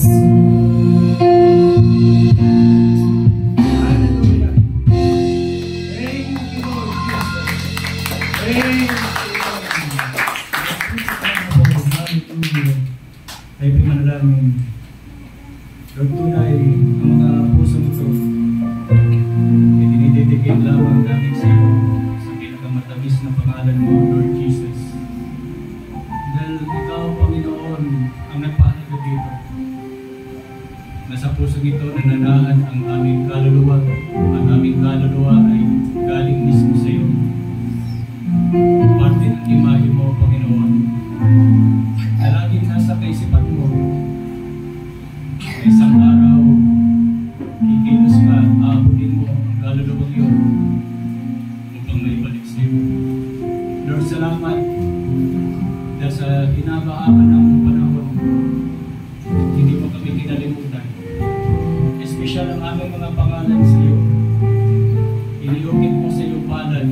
Hallelujah. Thank you, Lord Jesus. Thank you, Lord. Hallelujah. Tayo pinanalangin. Lord, tunay ang mga puso nito ay dinidedicate lamang namin sa iyo sa pinakamatamis na pangalan mo, Lord Jesus. Dahil ikaw, Panginoon, ang nagpahalaga dito. Nasa puso nito nananahan ang aming kaluluwa. Ang aming kaluluwa ay galing mismo sa iyo. Parte ng imahe mo, Panginoon, na laging nasa kaisipan mo. Isang araw, kikilos ka, aabutin mo ang kaluluwang yun upang maibalik sa iyo. Lord, salamat dahil sa hinabaaman ng panahon, hindi mo kami kinalimutan. Espesyal ang aming mga pangalan sa iyo. Iniukit mo sa iyong palad.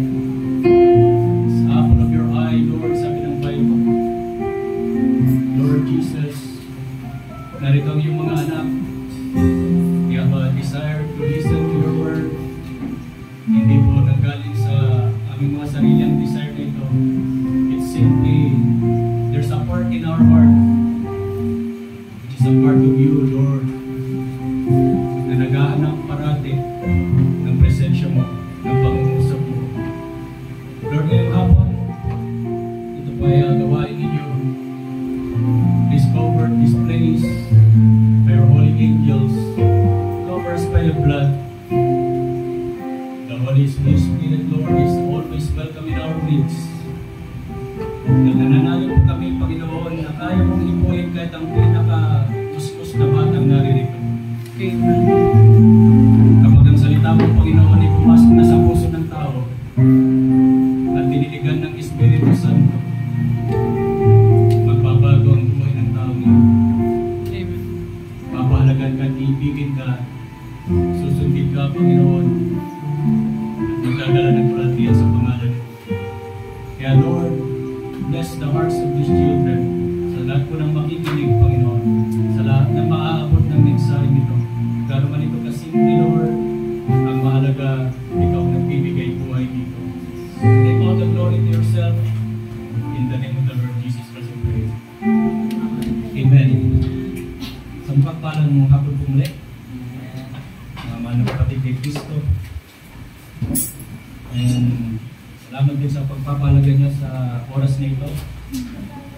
Sa apple of your eye, Lord, sabi ng Bible. Lord Jesus, narito ang iyong mga anak. We have a desire to listen to your word. Hindi po nanggaling sa aming mga sariling desire na ito. It's simply, there's a part in our heart, which is a part of you, Lord, na naghahanap parati ng presensya mo, ng pangungusap mo. Lord, ngayong hapon, ito po ay gawain ninyo. Please cover this place by your holy angels. Cover us by the blood. The Holy Spirit, Lord, is always welcome in our midst. Nananalig po kami, Panginoon, na kaya mong himuhin kahit ang pinaka-kuskus na batang naririto. Kapag ang salita mo, Panginoon, ay pumasok na sa puso ng tao at diniligan ng Espiritu Santo, magbabago ang buhay ng tao niyo. Amen. Papahalagan ka, ibigin ka, susundin ka, Panginoon, at magdadala ng kuratiyan sa pangalan mo. Kaya Lord, bless the hearts of these children, sa lahat po ng makikinig, Panginoon, sa lahat na maaabot ng mensahe nito. Gano'n man ito kasimple, Lord, ang mahalaga, ikaw nagbibigay buhay dito. Take all the glory to yourself, in the name of the Lord Jesus Christ we pray. Amen. Sa pagpapalan mong hapon po muli, mga manong kapatid kay Kristo, and salamat din sa pagpapalaga niyo sa oras na ito.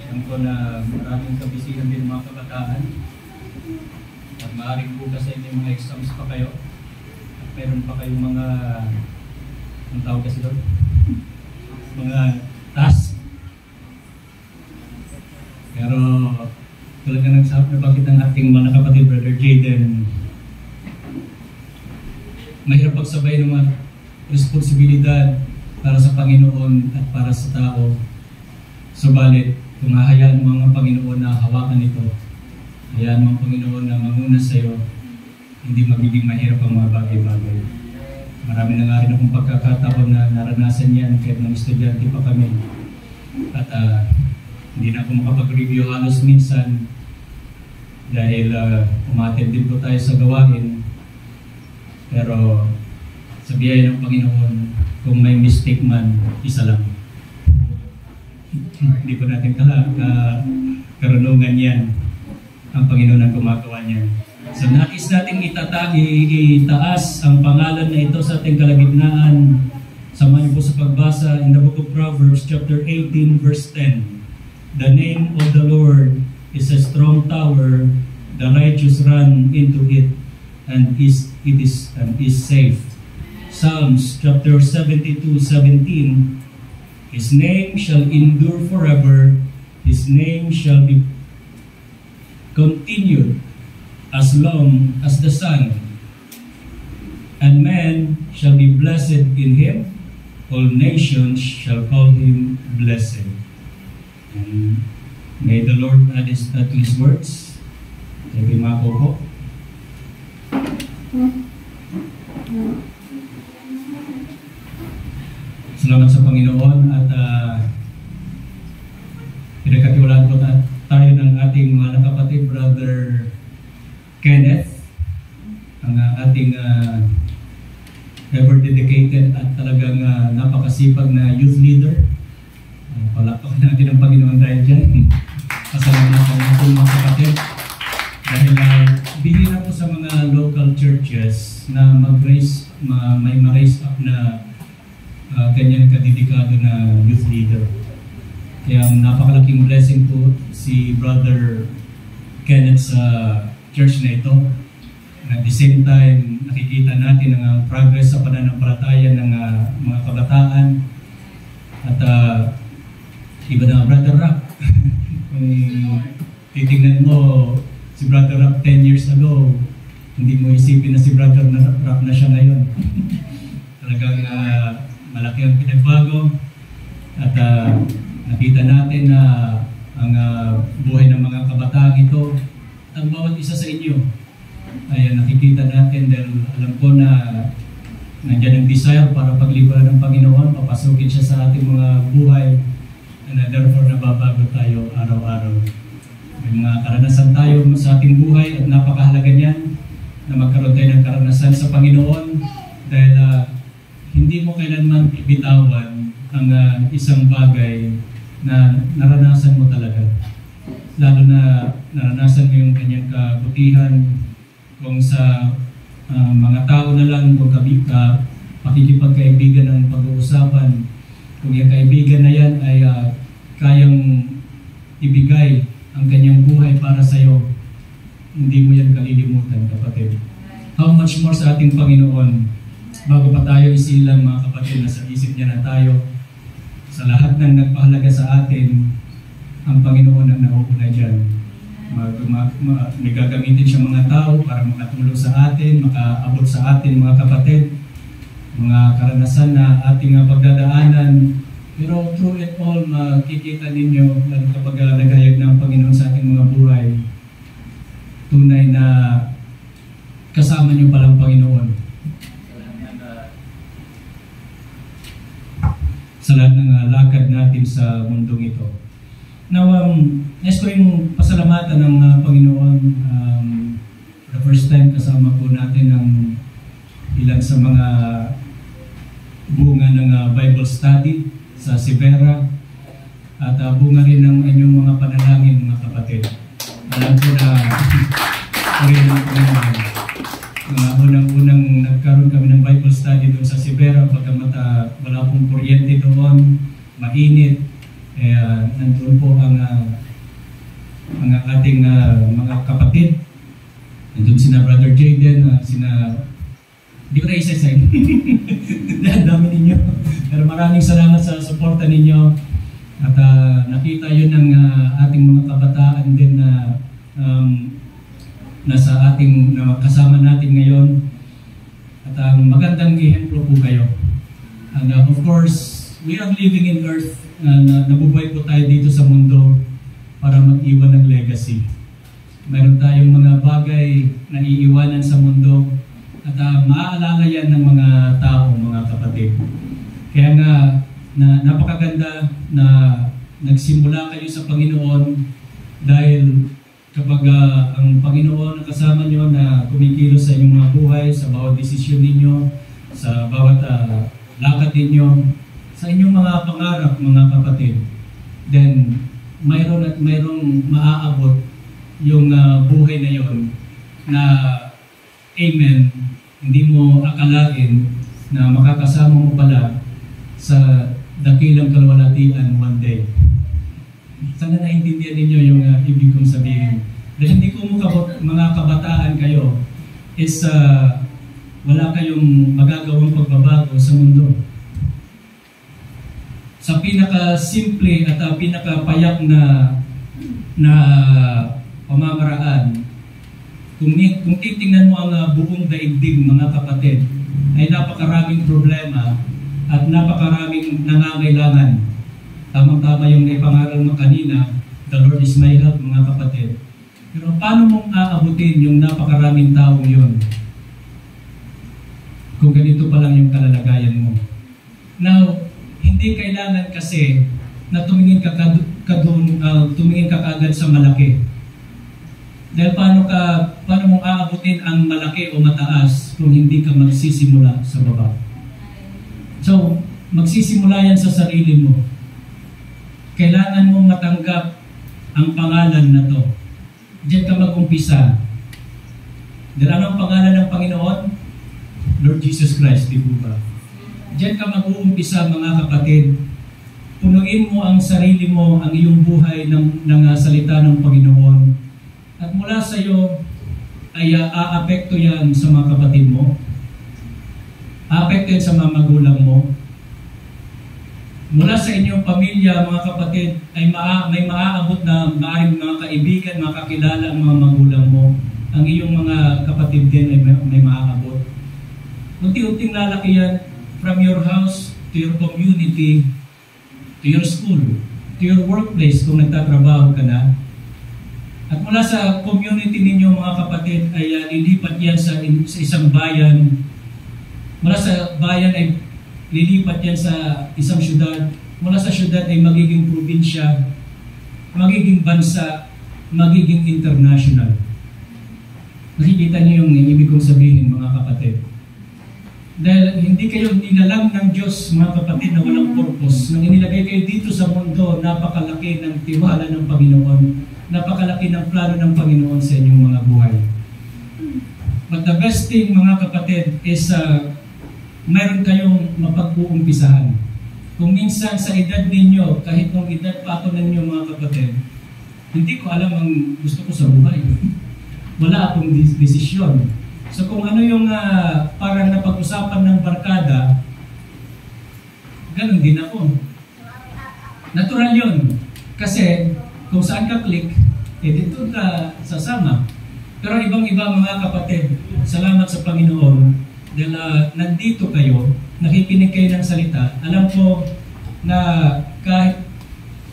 Alam ko na maraming kabisihan din mga kabataan. At maaaring bukas ay may mga exams pa kayo. At meron pa kayong mga, ang tawag kasi doon? Mga task. Pero tulad na nabanggit ng ating mga kapatid, Brother Jaden, mahirap pagsabay ng mga responsibilidad para sa Panginoon at para sa tao. Subalit, kung hahayaan mo ang Panginoon na hawakan ito, hayaan mo ang Panginoon na manguna sa iyo, hindi magiging mahirap ang mga bagay-bagay. Marami na nga rin akong pagkakataon na naranasan yan kahit mga estudyante pa kami. At hindi na ako makapag-review halos minsan dahil umattend din po tayo sa gawain. Pero sa biyaya ng Panginoon, kung may mistake man, isa lang. Hindi po natin karunungan yan. Ang Panginoon ang gumagawa niyan. So nais natin itaas ang pangalan na ito sa ating kalagitnaan. Samahan po sa pagbasa in the book of Proverbs chapter 18 verse 10. The name of the Lord is a strong tower, the righteous run into it, and it is safe. Psalms chapter 72:17. His name shall endure forever, His name shall be continued as long as the sun, and man shall be blessed in him, all nations shall call him blessed. And may the Lord add to His words. Sabi mga po. Salamat sa Panginoon at pinagkatiwalaan po tayo ng ating mga kapatid, Brother Kenneth, ang ating ever dedicated at talagang napakasipag na youth leader. Palakpakan natin ang Panginoon dahil dyan. Pasalamatan natin mga kapatid. Dahil bihira po sa mga local churches na may ma-raise up na ganyan kadedikado na youth leader. Kaya napakalaking blessing po si Brother Kenneth sa church na ito. At the same time, nakikita natin ang progress sa pananampalataya ng mga kabataan. At iba na Brother Rock. Kung titingnan mo, si Brother Rock 10 years ago, hindi mo isipin na si Brother Rock na siya ngayon. Talagang malaki ang pinagbago. At nakita natin na ang buhay ng mga kabataan ito, ang bawat isa sa inyo ay nakikita natin dahil alam ko na nandiyan ang desire para paglingkuran ng Panginoon, papasukin siya sa ating mga buhay, na therefore nababago tayo araw-araw. May mga karanasan tayo sa ating buhay at napakahalaga niyan na magkaroon tayo ng karanasan sa Panginoon dahil hindi mo kailanman ibitawan ang isang bagay na naranasan mo talaga. Lalo na naranasan mo yung kanyang kabutihan kung sa mga tao na lang kung pakikipagkaibigan ang pag-uusapan. Kung yung kaibigan na yan ay kayang ibigay ang kanyang buhay para sa iyo, hindi mo yan kalilimutan, kapatid. How much more sa ating Panginoon, bago pa tayo isilang mga kapatid, na sa isip niya na tayo, sa lahat ng nagpahalaga sa atin, ang Panginoon ang nauuna dyan. Nagagamitin siya mga tao para makatulong sa atin, makaabot sa atin mga kapatid, mga karanasan na ating pagdadaanan. Pero through it all, makikita ninyo lalo kapag naghayag ng Panginoon sa ating mga buhay, tunay na kasama niyo palang Panginoon sa lahat ng lakad natin sa mundong ito. Now, nais ko yung pasalamatan ng Panginoon. The first time kasama po natin ang ilan sa mga bunga ng Bible study sa Sibera at bunga rin ng inyong mga panalangin, mga kapatid. Alam ko na unang-unang nagkaroon kami ng Bible study doon sa Sibera, pagkamat wala pong kuryente doon, mainit, nandun po ang ating mga kapatid. Nandun sina Brother Jaden, di ko na isa-isa. Dami ninyo. Pero maraming salamat sa suporta ninyo. At nakita yun ng ating mga kabataan din na nasa ating kasama natin ngayon. At magandang ehemplo po kayo. And of course, we are living in earth. Nabubuhay po tayo dito sa mundo para mag-iwan ng legacy. Meron tayong mga bagay na iiwanan sa mundo at maaalala yan ng mga tao, mga kapatid. Kaya nga, napakaganda na nagsimula kayo sa Panginoon dahil kapag ang Panginoon ang kasama nyo na kumikilos sa inyong mga buhay, sa bawat desisyon ninyo, sa bawat lakad ninyo, sa inyong mga pangarap, mga kapatid, then mayroong maaabot yung buhay na yon na amen, hindi mo akalain na makakasama mo pala sa dakilang kalwalatian one day. Sana naintindihan ninyo yung ibig kong sabihin. Dahil hindi ko mga kabataan kayo is wala kayong magagawang pagbabago sa mundo. Sa pinaka-simple at pinaka-payak na pamamaraan, kung titingnan mo ang buong daigdig, mga kapatid, ay napakaraming problema at napakaraming nangangailangan. Tamang-tama yung naipangaral mo kanina, the Lord is my help, mga kapatid. Pero paano mong aabutin yung napakaraming taong yun kung ganito pa lang yung kalalagayan mo? Now, hindi kailangan kasi na tumingin ka kaagad sa malaki. Dahil paano mong abutin ang malaki o mataas kung hindi ka magsisimula sa baba. So, magsisimula yan sa sarili mo. Kailangan mong matanggap ang pangalan na to. Diyan ka mag-umpisa. Dahil ano ang pangalan ng Panginoon? Lord Jesus Christ, di po ba? Diyan ka mag-uumpisa, mga kapatid. Punuin mo ang sarili mo, ang iyong buhay ng salita ng Panginoon. At mula sa iyo ay aapekto yan sa mga kapatid mo. Aapekto yan sa mga magulang mo. Mula sa inyong pamilya, mga kapatid, ay may maaabot na maaaring mga kaibigan, mga kakilala ang mga magulang mo. Ang iyong mga kapatid din ay may maaabot. Unti-unting lalaki yan from your house to your community, to your school, to your workplace kung nagtatrabaho ka na. At mula sa community ninyo, mga kapatid, ay lilipat yan sa isang bayan. Mula sa bayan ay lilipat yan sa isang syudad. Mula sa syudad ay magiging probinsya, magiging bansa, magiging international. Nakikita niyo yung ibig kong sabihin, mga kapatid. Dahil hindi kayo nilalang ng Diyos, mga kapatid, na walang purpose. Nang inilagay kayo dito sa mundo, napakalaki ng tiwala ng Panginoon. Napakalaki ng plano ng Panginoon sa inyong mga buhay. But the best thing, mga kapatid, is mayroon kayong mapag-uumpisahan. Kung minsan sa edad ninyo, kahit nung edad pa ako ninyo, mga kapatid, hindi ko alam ang gusto ko sa buhay. Wala akong desisyon. So kung ano yung parang napag-usapan ng barkada, ganun din ako. Natural yun. Kasi kung saan ka click, dito ka sasama. Pero ibang-iba, mga kapatid, salamat sa Panginoon dahil nandito kayo, nakikinig kayo ng salita. Alam ko na kahit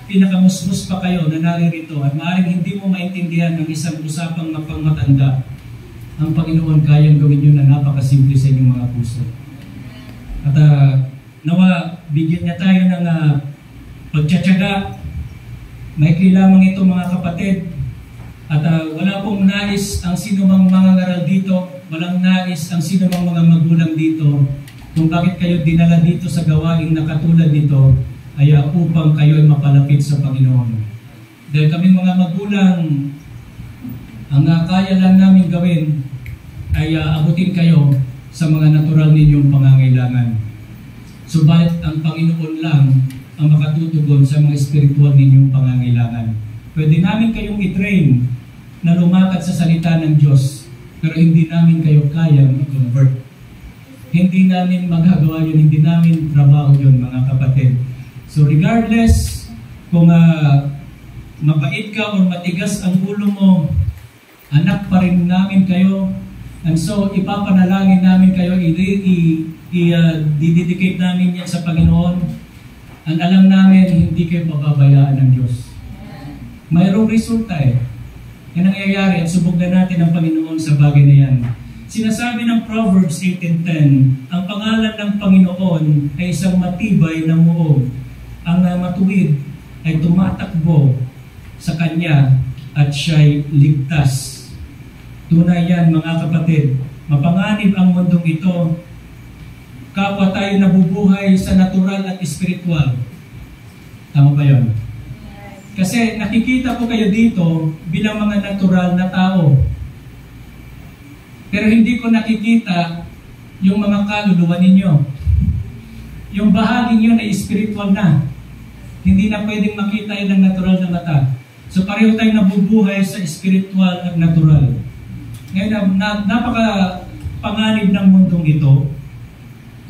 pinakamusmus pa kayo na naririto at maaaring hindi mo maintindihan ng isang usapang mapangmatanda, ang Panginoon kayang gawin yun na napakasimple sa inyong mga puso. At nawa, bigyan niya tayo ng pagtsatsaga. Maikli lamang ito, mga kapatid. At wala pong nais ang sino mang mga ngaral dito, walang nais ang sino mang mga magulang dito kung bakit kayo dinala dito sa gawain na katulad nito ay upang kayo ay mapalapit sa Panginoon. Dahil kaming mga magulang, ang kaya lang namin gawin ay abutin kayo sa mga natural ninyong pangangailangan. Subalit ang Panginoon lang ang makatutugon sa mga spiritual ninyong pangangailangan. Pwede namin kayong i-train na lumakad sa salita ng Diyos, pero hindi namin kayo kaya mag-convert. Hindi namin magagawa yun, hindi namin trabaho yun, mga kapatid. So regardless kung mabait ka o matigas ang ulo mo, anak pa rin namin kayo. And so ipapanalangin namin kayo, i-dedicate namin yan sa Panginoon. Ang alam namin, hindi kayo pababayaan ng Diyos. Mayroong resulta Yan ang nangyayari at subok na natin ang Panginoon sa bagay na yan. Sinasabi ng Proverbs 8:10, ang pangalan ng Panginoon ay isang matibay na muog. Ang matuwid ay tumatakbo sa Kanya at siya'y ligtas. Tunay yan, mga kapatid. Mapanganib ang mundong ito. Kapwa tayo nabubuhay sa natural at spiritual. Tama ba yun? Kasi nakikita ko kayo dito bilang mga natural na tao. Pero hindi ko nakikita yung mga kaluluwa ninyo. Yung bahagi nyo na spiritual na. Hindi na pwedeng makita yun ng natural na mata. So pareho tayong nabubuhay sa spiritual at natural. Ngayon, napaka-panganib ng mundong ito.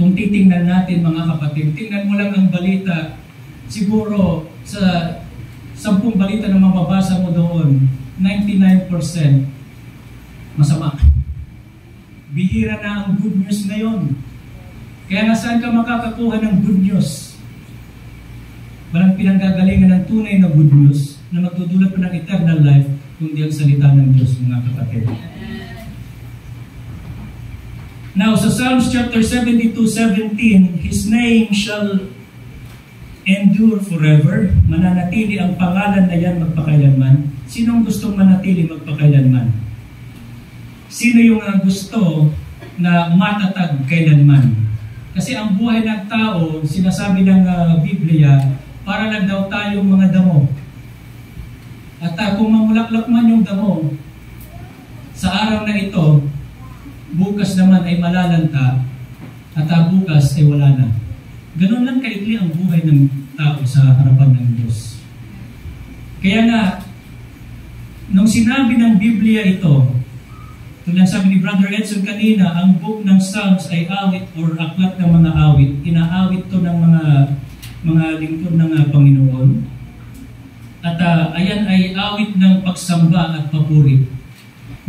Kung titingnan natin, mga kapatid, tingnan mo lang ang balita. Siguro sa 10 balita na mababasa mo doon, 99% masama. Bihira na ang good news ngayon. Kaya nga saan ka makakakuha ng good news? Walang pinanggagalingan ng tunay na good news na magdudulot pa ng eternal life kundi ang salita ng Diyos, mga kapatid. Now, sa Psalms chapter 72:17, His name shall endure forever. Mananatili ang pangalan na yan magpakailanman. Sinong gustong manatili magpakailanman? sino yung gusto na matatag kailanman? Kasi ang buhay ng tao, sinasabi ng Biblia, para lang daw tayong mga damo. At kung mamulaklak man yung damo, sa araw na ito, bukas naman ay malalanta, at bukas ay wala na. Ganun lang kaikli ang buhay ng tao sa harapan ng Diyos. Kaya nga, nung sinabi ng Biblia ito, tulad sabi ni Brother Edson kanina, ang book ng Psalms ay awit or aklat ng mga awit. Inaawit to ng mga lingkod ng Panginoon. At ayan ay awit ng pagsamba at papuri.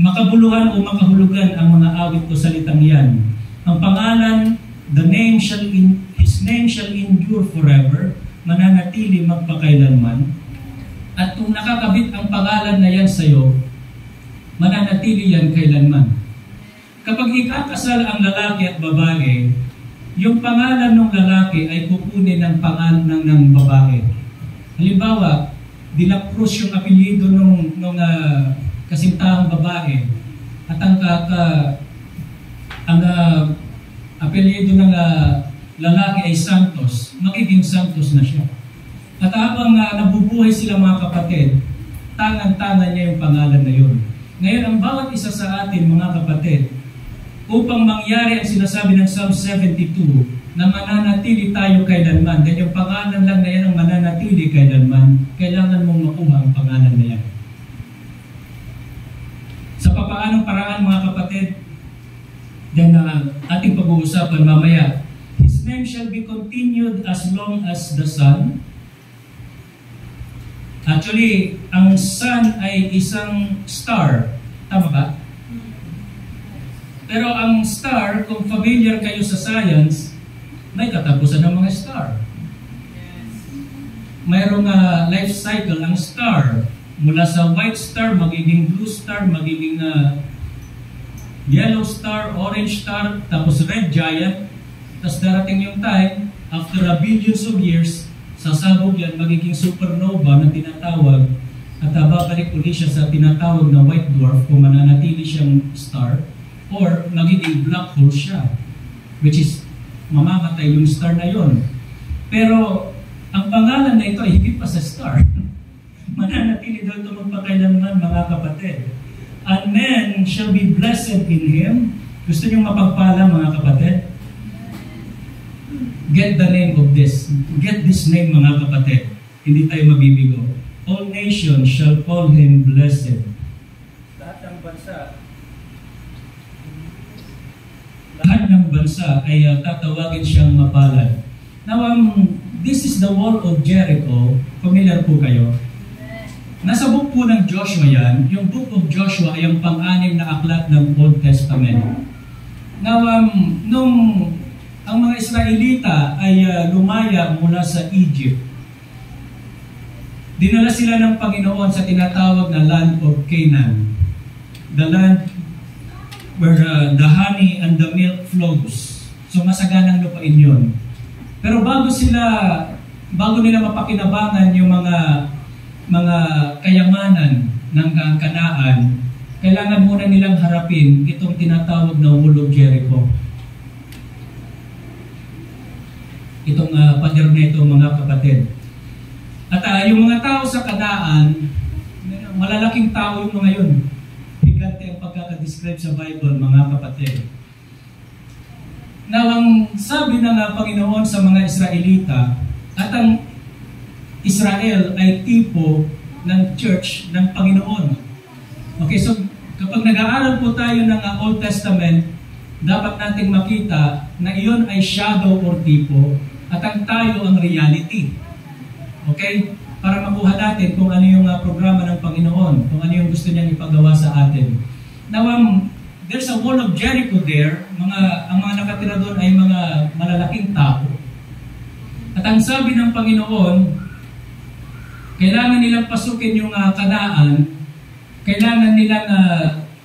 Makabuluhan o makahulugan ang mga awit o salitang yan. Ang pangalan, His name shall endure forever, mananatili magpakailanman. At kung nakakabit ang pangalan na yan sa iyo, mananatili yan kailanman. Kapag ikakasal ang lalaki at babae, yung pangalan ng lalaki ay kukunin ng pangalan ng babae. Halimbawa, De La Cruz yung apelyido ng kasintahang babae at ang apelyido ng lalaki ay Santos, magiging Santos na siya. At habang nabubuhay sila mga kapatid, tangan-tangan niya yung pangalan na yun. Ngayon, ang bawat isa sa atin, mga kapatid, upang mangyari ang sinasabi ng Psalm 72, na mananatili tayo kailanman, dahil yung pangalan lang na yan ang mananatili kailanman, kailangan mong makuha ang pangalan na yan. Sa papaanong paraan, mga kapatid, yan ating pag-uusapan mamaya. His name shall be continued as long as the sun. Actually, ang sun ay isang star. Tama ba? Pero ang star, kung familiar kayo sa science, may katapusan ng mga star. Mayroong life cycle ang star. Mula sa white star, magiging blue star, magiging yellow star, orange star, tapos red giant. Tapos darating yung time, after billions of years, sasabog yan, magiging supernova na tinatawag, at babalik ulit siya sa tinatawag na white dwarf kung mananatili siyang star, or magiging black hole siya, which is mamamatay yung star na yon. Pero ang pangalan na ito ay higit pa sa star. Mananatili daw ito magpakailanman, mga kapatid. And men shall be blessed in Him. Gusto niyong mapagpala, mga kapatid? Get the name of this. Get this name, mga kapatid. Hindi tayo mabibigo. All nations shall call Him blessed. Lahat ng bansa ay tatawagin siyang mapalad. Now, this is the wall of Jericho. Familiar po kayo? Nasa book po ng Joshua yan. Yung book of Joshua ay ang pang-anim na aklat ng Old Testament. Now, nung ang mga Israelita ay lumaya mula sa Egypt, dinala sila ng Panginoon sa tinatawag na land of Canaan. The land where the honey and the milk flows. So masaganang lupain yun. Pero bago nila mapakinabangan yung mga kayamanan ng Kanaan, kailangan muna nilang harapin itong tinatawag na Wall of Jericho. Itong pader na ito, mga kapatid. At yung mga tao sa Kanaan, malalaking tao yung mga yun. Bigante ang pagkakadescribe sa Bible, mga kapatid. Now, ang sabi ng Panginoon sa mga Israelita, at ang Israel ay tipo ng church ng Panginoon. Okay, so kapag nag-aaral po tayo ng Old Testament, dapat nating makita na iyon ay shadow or tipo at ang tayo ang reality. Okay? Para makuha natin kung ano yung programa ng Panginoon, kung ano yung gusto niyang ipagawa sa atin. Now, there's a wall of Jericho there. Ang mga nakatira doon ay mga malalaking tao. At ang sabi ng Panginoon, kailangan nilang pasukin yung Kanaan, kailangan nilang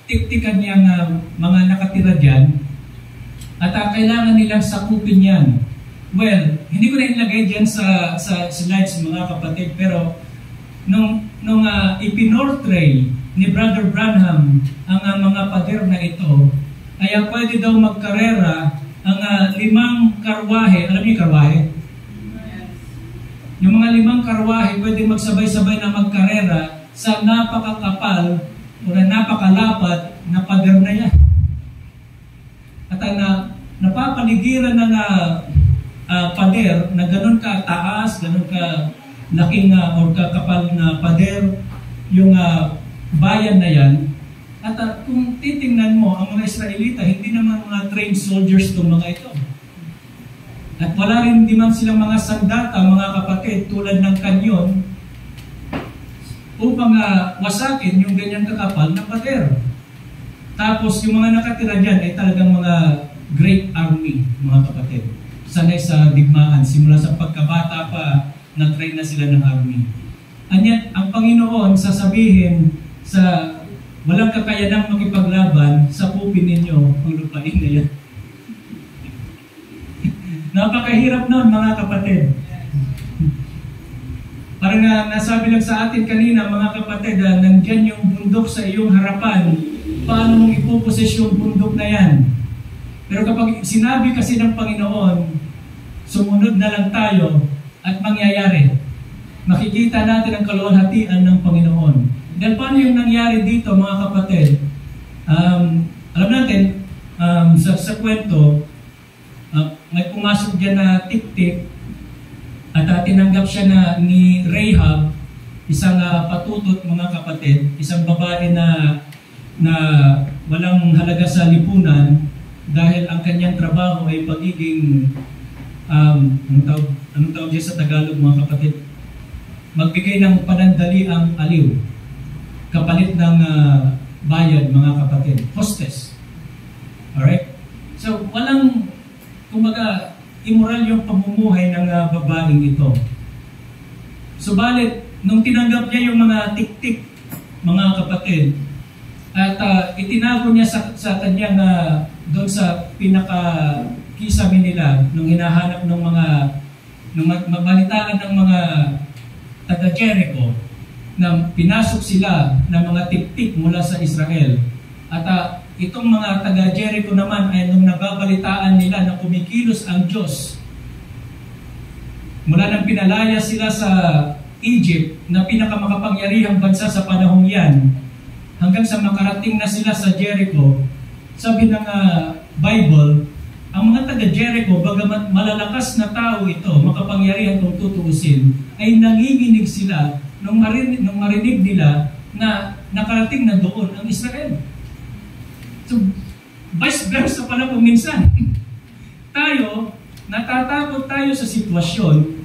tiktikan niyang mga nakatira dyan, at kailangan nilang sakupin yan. Well, hindi ko na ilagay dyan sa slides, mga kapatid, pero nung ipinortray ni Brother Branham ang mga pader na ito, ay pwede daw magkarera ang 5 karwahe. Alam niyo karwahe? Yung mga 5 karwahe pwede magsabay-sabay na magkarera sa napakakapal o napakalapat na pader na yan. At napapaligiran ng pader na ganun ka taas, ganun ka laking o kakapal na pader yung bayan na yan. At kung titingnan mo, ang mga Israelita, hindi naman mga trained soldiers itong mga ito. At wala rin di man silang mga sandata, mga kapatid, tulad ng kanyon, upang wasakin yung ganyang kakapal na pader. Tapos yung mga nakatira dyan ay talagang mga great army, mga kapatid. Sanay sa digmaan, simula sa pagkabata pa, na-train na sila ng army. Anyan, ang Panginoon sasabihin sa walang kakayanang makipaglaban, sakupin ninyo ang lupain na yan. Napakahirap nun, mga kapatid. Parang nasabi lang sa atin kanina, mga kapatid, nandyan yung bundok sa iyong harapan, paano mong ipuposes yung bundok na yan? Pero kapag sinabi kasi ng Panginoon, sumunod na lang tayo at mangyayari. Makikita natin ang kaluwalhatian ng Panginoon. Dahil paano yung nangyari dito, mga kapatid? Alam natin, sa kwento, may pumasok dyan na tik-tik at tinanggap siya ni Rahab, isang patutot, mga kapatid, isang babae na walang halaga sa lipunan dahil ang kanyang trabaho ay pagiging anong tawag dyan sa Tagalog, mga kapatid? Magbigay ng panandaliang aliw kapalit ng bayad, mga kapatid. Hostess. Alright? So, walang, kumbaga, immoral yung pamumuhay ng babaeng ito. Subalit, nung tinanggap niya yung mga tik-tik, mga kapatid, at itinago niya sa kanyang doon sa pinaka-kisame nila, nung hinahanap ng mga, nung mabalitaan ng mga taga Jericho, na pinasok sila ng mga tik-tik mula sa Israel. At itong mga taga Jericho naman ay nung nababalitaan nila na kumikilos ang Diyos, mula nang pinalaya sila sa Egypt na pinakamakapangyarihang bansa sa panahong yan, hanggang sa makarating na sila sa Jericho, sabi ng Bible, ang mga taga Jericho, bagamat malalakas na tao ito, makapangyarihan kung tutuusin, ay nanginginig sila nung marinig nila na nakarating na doon ang Israel. So, vice versa pala kung minsan. Tayo, natatakot tayo sa sitwasyon,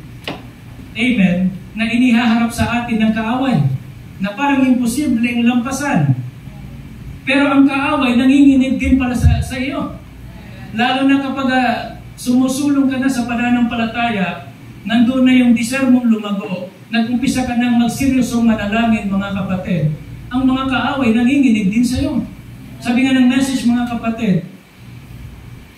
amen, na inihaharap sa atin ng kaaway, na parang imposibleng lampasan. Pero ang kaaway, nanginginig din pala sa iyo. Lalo na kapag sumusulong ka na sa pananampalataya, nandun na yung desire mong lumago, nag-umpisa ka nang magseryosong manalangin, mga kapatid, ang mga kaaway nanginginig din sa iyo. Sabi nga ng message, mga kapatid,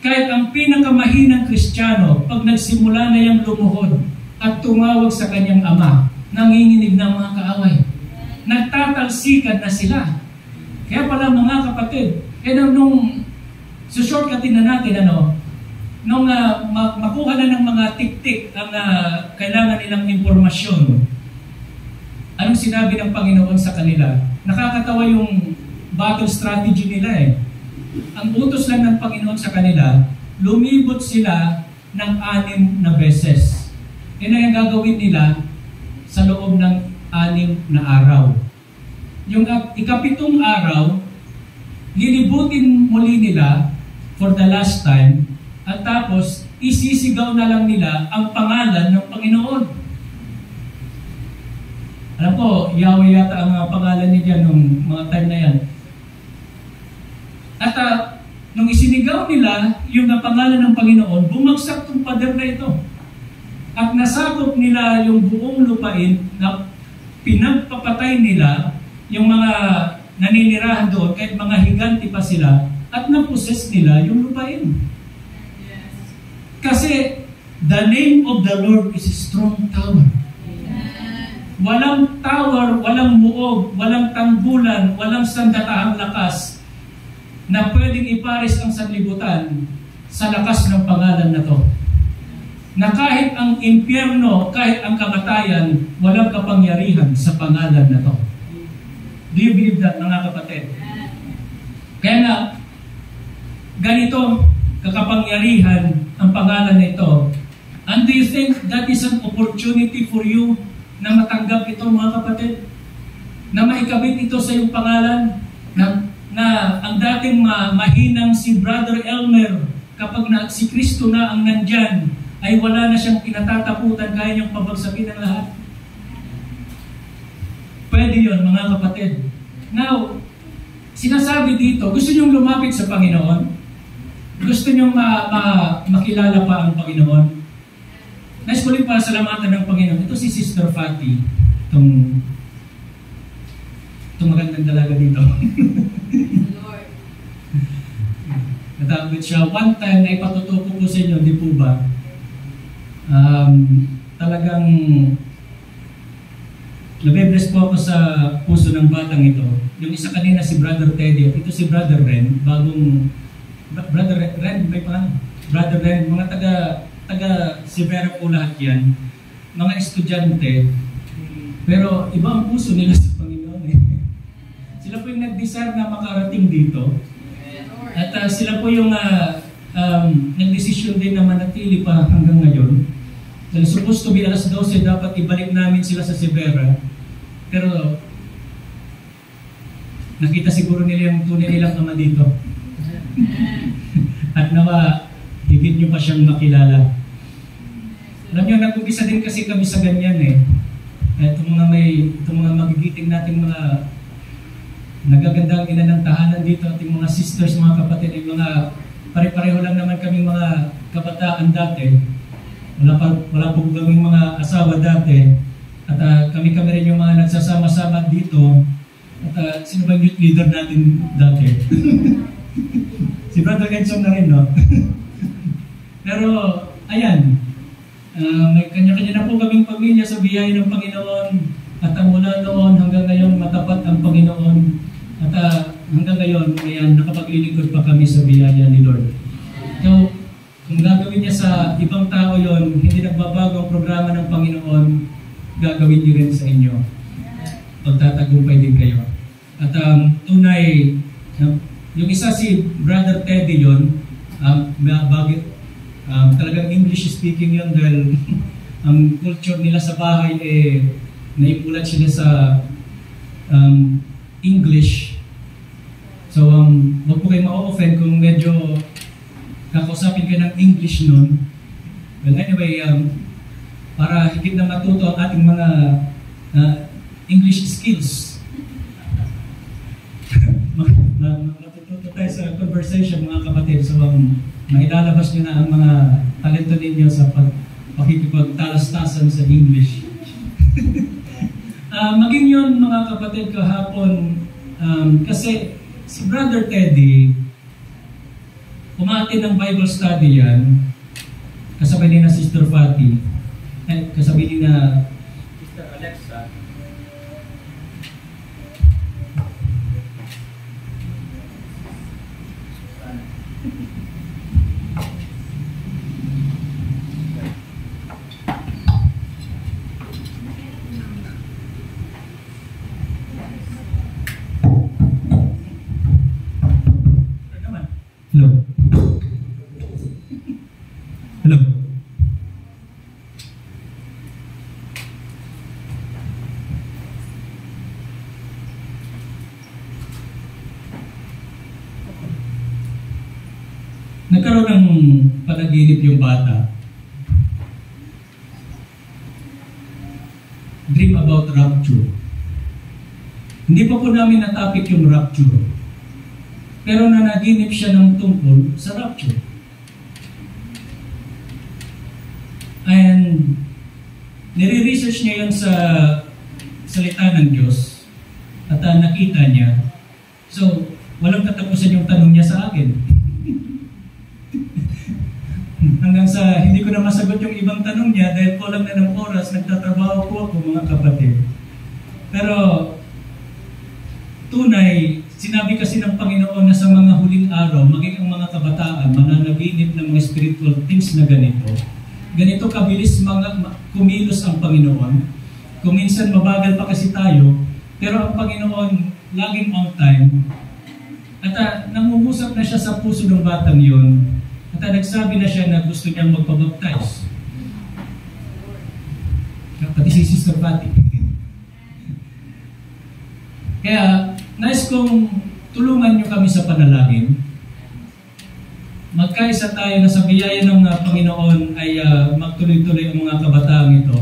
kahit ang pinakamahinang Kristiyano, pag nagsimula na yung lumuhod at tumawag sa kanyang ama, nanginginig ng mga kaaway. Nagtatalsikan na sila. Kaya pala, mga kapatid, nung shortcutin na natin, nung makuha na ng mga tik-tik ang kailangan nilang impormasyon, anong sinabi ng Panginoon sa kanila? Nakakatawa yung battle strategy nila eh. Ang utos lang ng Panginoon sa kanila, lumibot sila ng 6 na beses. Yan ang gagawin nila sa loob ng 6 na araw. Yung ikapitong araw, lilibutin muli nila for the last time, at tapos isisigaw na lang nila ang pangalan ng Panginoon. Alam ko, Yahweh yata ang pangalan niya nung mga time na yan. At nung isinigaw nila yung pangalan ng Panginoon, bumagsak itong pader na ito. At nasakop nila yung buong lupain, na pinagpapatay nila yung mga naninirahan doon, kahit mga higanti pa sila, at naposes nila yung lupain. Kasi the name of the Lord is a strong tower. Walang tower, walang muog, walang tanggulan, walang sandatahang lakas na pwedeng ipares ang sanlibutan sa lakas ng pangalan na to. Na kahit ang impyerno, kahit ang kamatayan, walang kapangyarihan sa pangalan na to. Do you believe that, mga kapatid? Kaya nga, ganito kakapangyarihan ang pangalan na ito. And do you think that is an opportunity for you na matanggap ito, mga kapatid? Na maikabit ito sa iyong pangalan? Na ang dating mahinang si Brother Elmer, kapag si Kristo na ang nandyan, ay wala na siyang kinatatakutan, kaya niyang pabagsakin ang lahat. Pwede yun, mga kapatid. Now, sinasabi dito, gusto niyong lumapit sa Panginoon? Gusto niyong makilala pa ang Panginoon? Nais ko rin pasalamatan ng Panginoon. Ito si Sister Fatty, itong magandang dalaga dito. Lord. Natakot siya. One time na ipatutuko ko sa inyo, di po ba? Talagang nabe-bless po ako sa puso ng batang ito. Yung isa kanina si Brother Teddy, ito si Brother Ren, bagong Brother Ren, may pangalan? Brother Ren, mga taga Severa po lahat yan, mga estudyante, pero iba ang puso nila sa Panginoon eh. Sila po yung nag-desire na makarating dito, at sila po yung nag-desisyon din na manatili pa hanggang ngayon. So, supposed to be alas 12, dapat ibalik namin sila sa Severa, pero nakita siguro nila yung tunay nilang ama dito. At nawa, higit nyo pa siyang makilala. Alam nyo, nag-umpisa din kasi kami sa ganyan eh. Itong mga magigiting nating mga nagagandang ina ng tahanan dito, ating mga sisters, mga kapatid, yung mga pare-pareho lang naman kami mga kabataan dati. Wala po kaming mga asawa dati. At kami rin yung mga nagsasama-sama dito. At sino ba yung youth leader natin dati? Si Brother Edson na rin, no? Pero, ayan, may kanya-kanya na po kaming pamilya sa biyaya ng Panginoon. At mula noon hanggang ngayon, matapat ang Panginoon. At hanggang ngayon, ayan, nakapaglilingkod pa kami sa biyaya ni Lord. So, kung gagawin niya sa ibang tao yon, hindi nagbabago ang programa ng Panginoon, gagawin niyo rin sa inyo. Pagtatagumpay din kayo. At tunay, yung isa si Brother Teddy yon, talagang English speaking yun dahil ang culture nila sa bahay naipulat sila sa English. So wag po kayo ma-offend kung medyo kakausapin kayo ng English nun. Well anyway, para higit na matuto ang ating mga English skills. Matututo tayo sa conversation, mga kapatid. So mailalabas nyo na ang mga talento ninyo sa pakikipagtalas-tasan sa English. Maging yun, mga kapatid, kahapon, kasi si Brother Teddy, umaatin ng Bible study yan, kasabay din na Sister Fatty, kasabay din na Sister Alexa. Hello. Hello. Nagkaroon ng panaginip yung bata. Dream about rapture. Hindi pa po namin na-topic yung rapture. Pero nanaginip siya ng tungkol sa rapture. And nire-research niya yun sa salita ng Diyos at nakita niya. So, walang katapusan yung tanong niya sa akin. Hanggang sa hindi ko na masagot yung ibang tanong niya dahil kulang na ng oras, nagtatrabaho po ako mga kapatid. Pero tunay, sinabi kasi ng Panginoon na sa mga huling araw, maging ang mga kabataan, mananaginip ng mga spiritual things na ganito. Ganito kabilis kumilos ang Panginoon. Kung minsan mabagal pa kasi tayo, pero ang Panginoon laging on time. At nangungusap na siya sa puso ng batang yon. At nagsabi na siya na gusto niyang magpabaptize. Pati si Sister Patty. Kaya, nais kong tulungan niyo kami sa panalangin. Magkaisa tayo na sa biyaya ng Panginoon ay magtuloy-tuloy ang mga kabataang ito.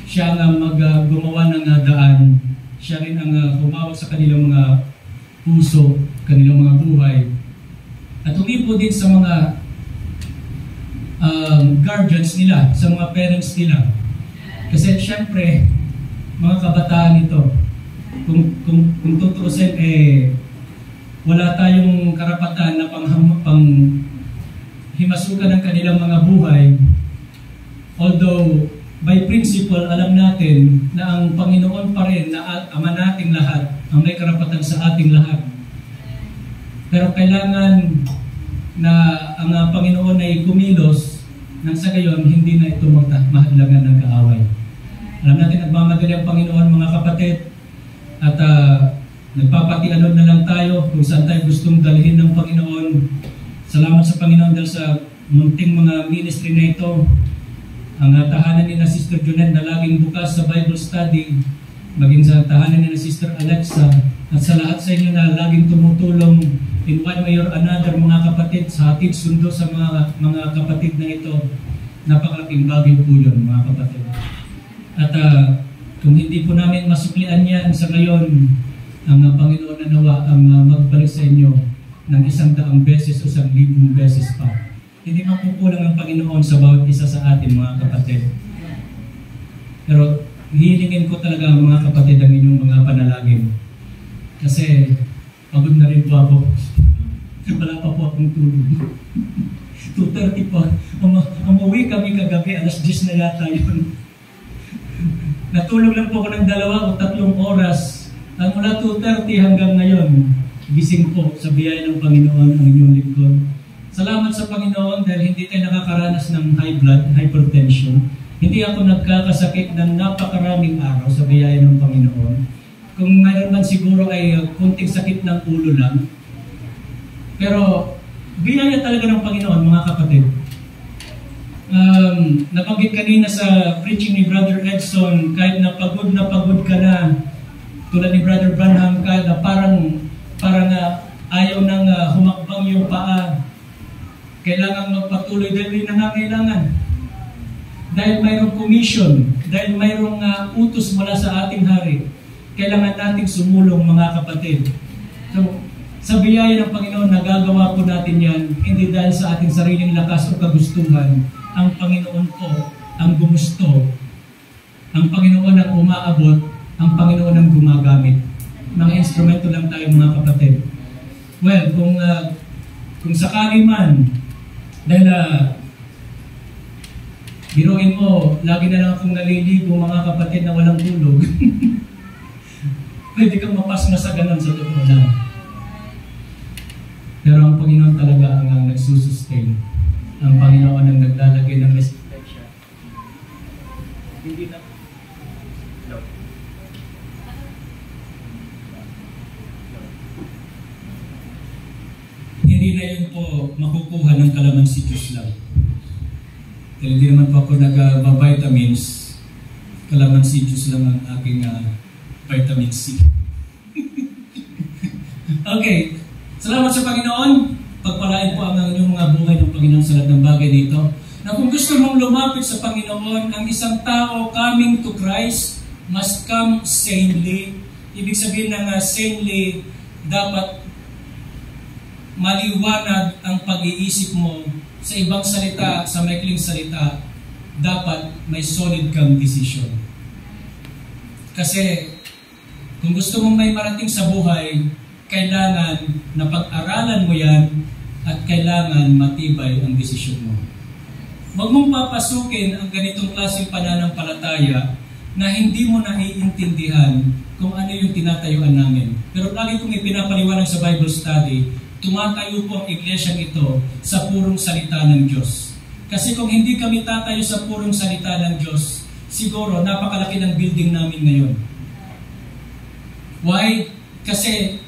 Siya ang gumawa ng daan. Siya rin ang humawak sa kanilang mga puso, kanilang mga buhay. At umipo din sa mga guardians nila, sa mga parents nila. Kasi siyempre, mga kabataan ito, kung tutuusin, wala tayong karapatan na himasukan ng kanilang mga buhay. Although, by principle, alam natin na ang Panginoon pa rin, na Ama nating lahat, ang may karapatan sa ating lahat. Pero kailangan na ang Panginoon ay kumilos nang sa gayon, hindi na ito mahadlangan ng kaaway. Alam natin, nagmamadali ang Panginoon, mga kapatid, at nagpapatianod na lang tayo kung saan tayo gustong dalhin ng Panginoon. Salamat sa Panginoon dahil sa munting mga ministry na ito. Ang tahanan ni na Sister Junet na laging bukas sa Bible study, maging sa tahanan ni na Sister Alexa, at sa lahat sa inyo na laging tumutulong in one way or another, mga kapatid, sa hatid sundo sa mga kapatid na ito. Napakalaking bagay po yun, mga kapatid. At kung hindi po namin masuklian yan sa ngayon, ang Panginoon na nawa ang magbalik sa inyo ng 100 beses o 1,000 beses pa. Hindi makukulang ang Panginoon sa bawat isa sa atin, mga kapatid. Pero hihilingin ko talaga, mga kapatid, ang inyong mga panalangin. Kasi pagod na rin po ako. Wala pa po akong tulog. 2:30 po. Umuwi kami kagabi, alas 10 na yata yun. Natulog lang po ako ng 2 o 3 oras. At mula 2:30 hanggang ngayon, gising po sa biyaya ng Panginoon ang inyong lingkod. Salamat sa Panginoon dahil hindi tayo nakakaranas ng high blood, hypertension. Hindi ako nagkakasakit ng napakaraming araw sa biyaya ng Panginoon. Kung mayroon man siguro ay kunting sakit ng ulo lang. Pero biyaya talaga ng Panginoon, mga kapatid. Nabanggit kanina sa preaching ni Brother Edson, kahit na pagod ka na, tulad ni Brother Branham, kahit na parang ayaw nang humakbang yung paa, kailangan magpatuloy dahil may nangangailangan. Dahil mayroong commission, dahil mayroong utos mula sa ating hari, kailangan nating sumulong, mga kapatid. So, sa biyaya ng Panginoon, nagagawa po natin yan, hindi dahil sa ating sariling lakas o kagustuhan. Ang Panginoon po ang gumusto. Ang Panginoon ang umaabot, ang Panginoon ang gumagamit. Mga instrumento lang tayo, mga kapatid. Well, kung sakali man, dahil biruin mo, lagi na lang akong naliligo, mga kapatid, na walang tulog. Pwede kang mapasma sa ganun sa totoo lang. Pero ang Panginoon talaga ang nagsusustain. Ang Panginoon ang naglalagay ng resistensya. Hindi na. No. Hindi na yun po makukuha ng kalamansi Diyos lang. Dahil hindi naman po ako nag-vitamins. Kalamansi Diyos lang ang aking vitamin C. Okay. Salamat sa Panginoon. Pagpalain po ang inyong mga buhay ng Panginoon sa lahat ng bagay dito. Na kung gusto mong lumapit sa Panginoon, ang isang tao coming to Christ must come sanely. Ibig sabihin ng sanely, dapat maliwanag ang pag-iisip mo. Sa ibang salita, sa maikling salita, dapat may solid kang desisyon. Kasi kung gusto mong may marating sa buhay, kailangan na pag-aralan mo yan at kailangan matibay ang desisyon mo. Huwag mong papasukin ang ganitong klaseng pananampalataya na hindi mo naiintindihan kung ano yung tinatayuan namin. Pero lagi kong ipinapaliwanag sa Bible study, tumatayo po ang iglesyang ito sa purong salita ng Diyos. Kasi kung hindi kami tatayo sa purong salita ng Diyos, siguro napakalaki ng building namin ngayon. Why? Kasi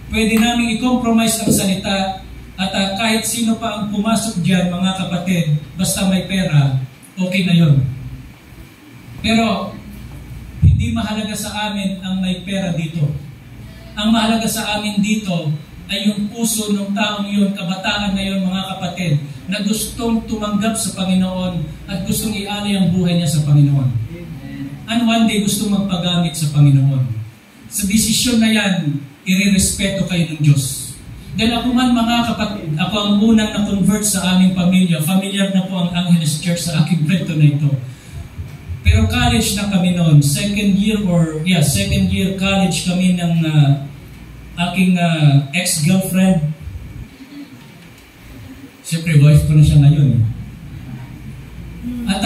pwede namin i-compromise ang salita at kahit sino pa ang pumasok dyan, mga kapatid, basta may pera, okay na yun. Pero hindi mahalaga sa amin ang may pera dito. Ang mahalaga sa amin dito ay yung puso ng taong yun, kabataan na yun, mga kapatid, na gustong tumanggap sa Panginoon at gustong ialay ang buhay niya sa Panginoon. And one day gustong magpagamit sa Panginoon. Sa desisyon na yan, irerespeto kayo ng Diyos. Dahil ako man, mga kapatid, ako ang unang na-convert sa aming pamilya. Familiar na po ang Angeles Church sa aking kwento na ito. Pero college na kami noon, second year college kami ng aking ex-girlfriend. Siyempre, wife ko na siya ngayon. At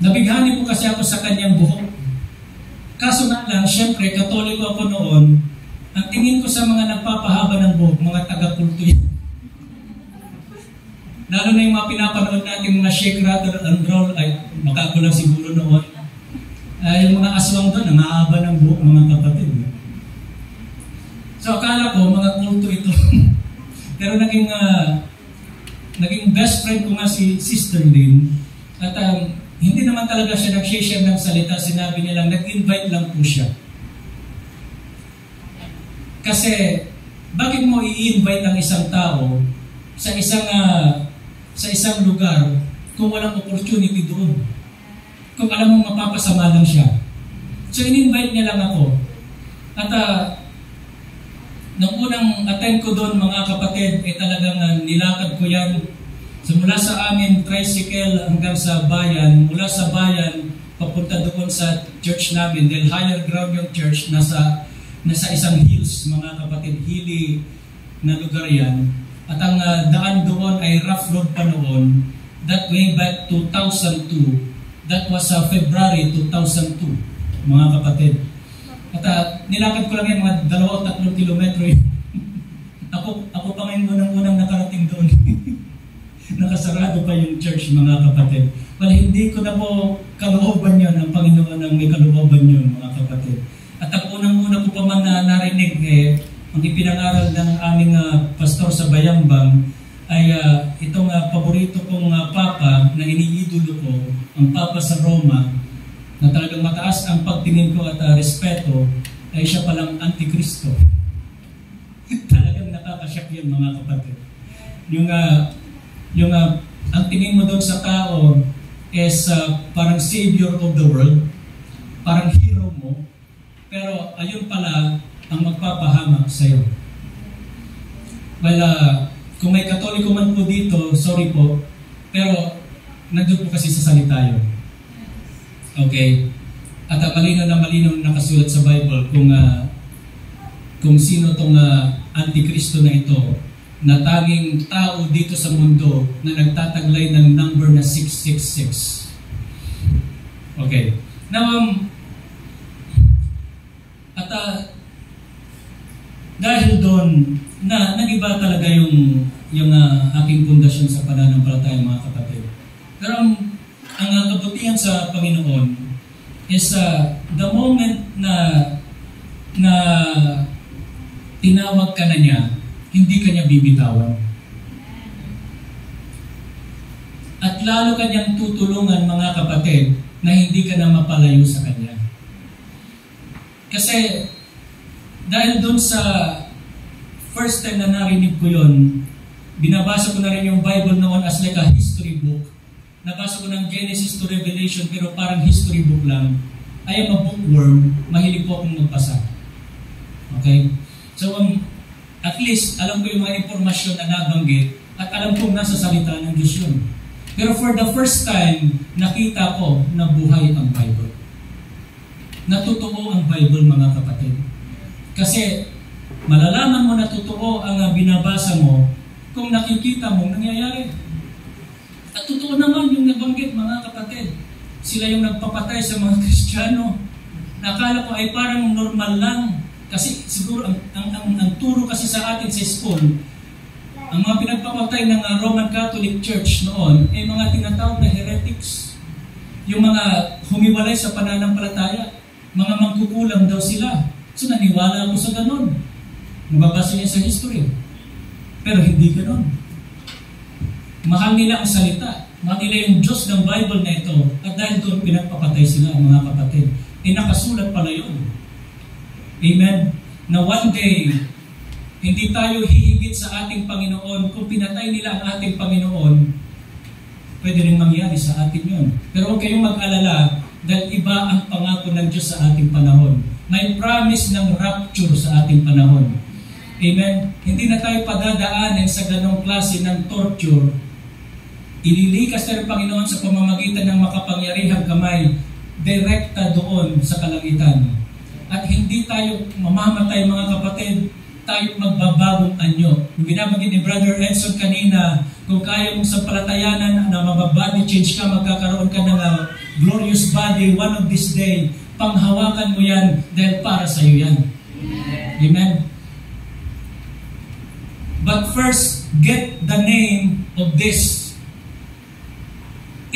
nabighani po kasi ako sa kanyang buhok. Kaso na lang, siyempre, Katoliko ako noon. Ang tingin ko sa mga nagpapahaba ng buhok, mga taga-kulto yan. Lalo na yung mga pinapanood natin, mga shake, rattle, and roll, ay makakulang siguro noon. Yung mga aswang doon, nangahaba ng buhok, mga kapatid. So akala ko, mga kulto ito. Pero naging best friend ko nga si Sister Lynn. At hindi naman talaga siya nag-share ng salita. Sinabi nilang, nag-invite lang po siya. Kasi, bakit mo i-invite ang isang tao sa isang lugar kung walang opportunity doon? Kung alam mong mapapasama lang siya. So, in-invite niya lang ako. At nung unang attend ko doon, mga kapatid, talagang nilakad ko yan. So, mula sa amin, tricycle hanggang sa bayan. Mula sa bayan, papunta doon sa church namin. Dahil higher ground yung church, nasa isang hills, mga kapatid, hilly na lugar yan. At ang daan doon ay rough road pa noon. That way back 2002. That was February 2002, mga kapatid. At nilakad ko lang yan, mga 2 o 3 kilometro. ako pa ngayon unang nakarating doon. Nakasarado pa yung church, mga kapatid. Well, hindi ko na po kalooban yun, ang Panginoon ang may kalooban yun, mga kapatid. At ang unang-una ko pa man narinig, ang ipinangaral ng aming pastor sa Bayambang ay itong paborito kong papa na iniidolo ko, ang papa sa Roma, na talagang mataas ang pagtingin ko at respeto, ay siya palang Antikristo. Talagang nakakasyak yun, mga kapatid. Ang tingin mo doon sa tao is parang savior of the world, parang hero mo, pero ayun pala ang magpapahamak sa'yo. Well, kung may Katoliko man po dito, sorry po, pero nandun po kasi sa salita yun. Okay? At malinaw na nakasulat sa Bible kung sino tong Antikristo na ito, na tanging tao dito sa mundo na nagtataglay ng number na 666. Okay. Now, dahil doon, nag-iba talaga yung aking pundasyon sa pananampalataya, mga kapatid. Pero ang kabutihan sa Panginoon is the moment na tinawag ka na niya, hindi ka niya bibitawan. At lalo ka niyang tutulungan, mga kapatid, na hindi ka na mapalayo sa Kanya. Kasi dahil doon sa first time na narinig ko yun, binabasa ko na rin yung Bible noon as like a history book. Nabasa ko ng Genesis to Revelation, pero parang history book lang. I am a bookworm, mahilig po akong magbasa. Okay? So, at least, alam ko yung mga impormasyon na nabanggit at alam kong nasa salita ng Diyos yun. Pero for the first time, nakita ko na buhay ang Bible. Natotoo ang Bible, mga kapatid. Kasi malalaman mo na totoo ang binabasa mo kung nakikita mo nangyayari. At totoo naman yung nabanggit, mga kapatid. Sila yung nagpapatay sa mga Kristiyano. Nakala ko ay parang normal lang. Kasi siguro ang turo kasi sa atin sa school, ang mga pinagpapatay ng Roman Catholic Church noon ay mga tinatawag na heretics. Yung mga humiwalay sa pananampalataya, mga mangkukulam daw sila. So naniwala ako sa ganon. Nababasa niya sa history. Pero hindi ganon. Mahal nila ang salita. Mahal nila yung Diyos ng Bible na ito. At dahil doon pinagpapatay sila, mga kapatid. Nakasulat pala yun. Amen? Na one day, hindi tayo hihigit sa ating Panginoon. Kung pinatay nila ang ating Panginoon, pwede rin mangyari sa atin yun. Pero huwag kayong mag-alala dahil iba ang pangako ng Diyos sa ating panahon. May promise ng rapture sa ating panahon. Amen? Hindi na tayo padadaanin sa ganong klase ng torture. Ililikas na ng Panginoon sa pamamagitan ng makapangyarihang kamay direkta doon sa kalangitan. At hindi tayo mamamatay, mga kapatid, tayo magbabagong anyo. Yung binabanggit ni Brother Edson kanina, kung kaya mong sampalatayanan na mababody change ka, magkakaroon ka ng glorious body one of this day, panghawakan mo yan dahil para sa iyo yan. Amen? But first, get the name of this.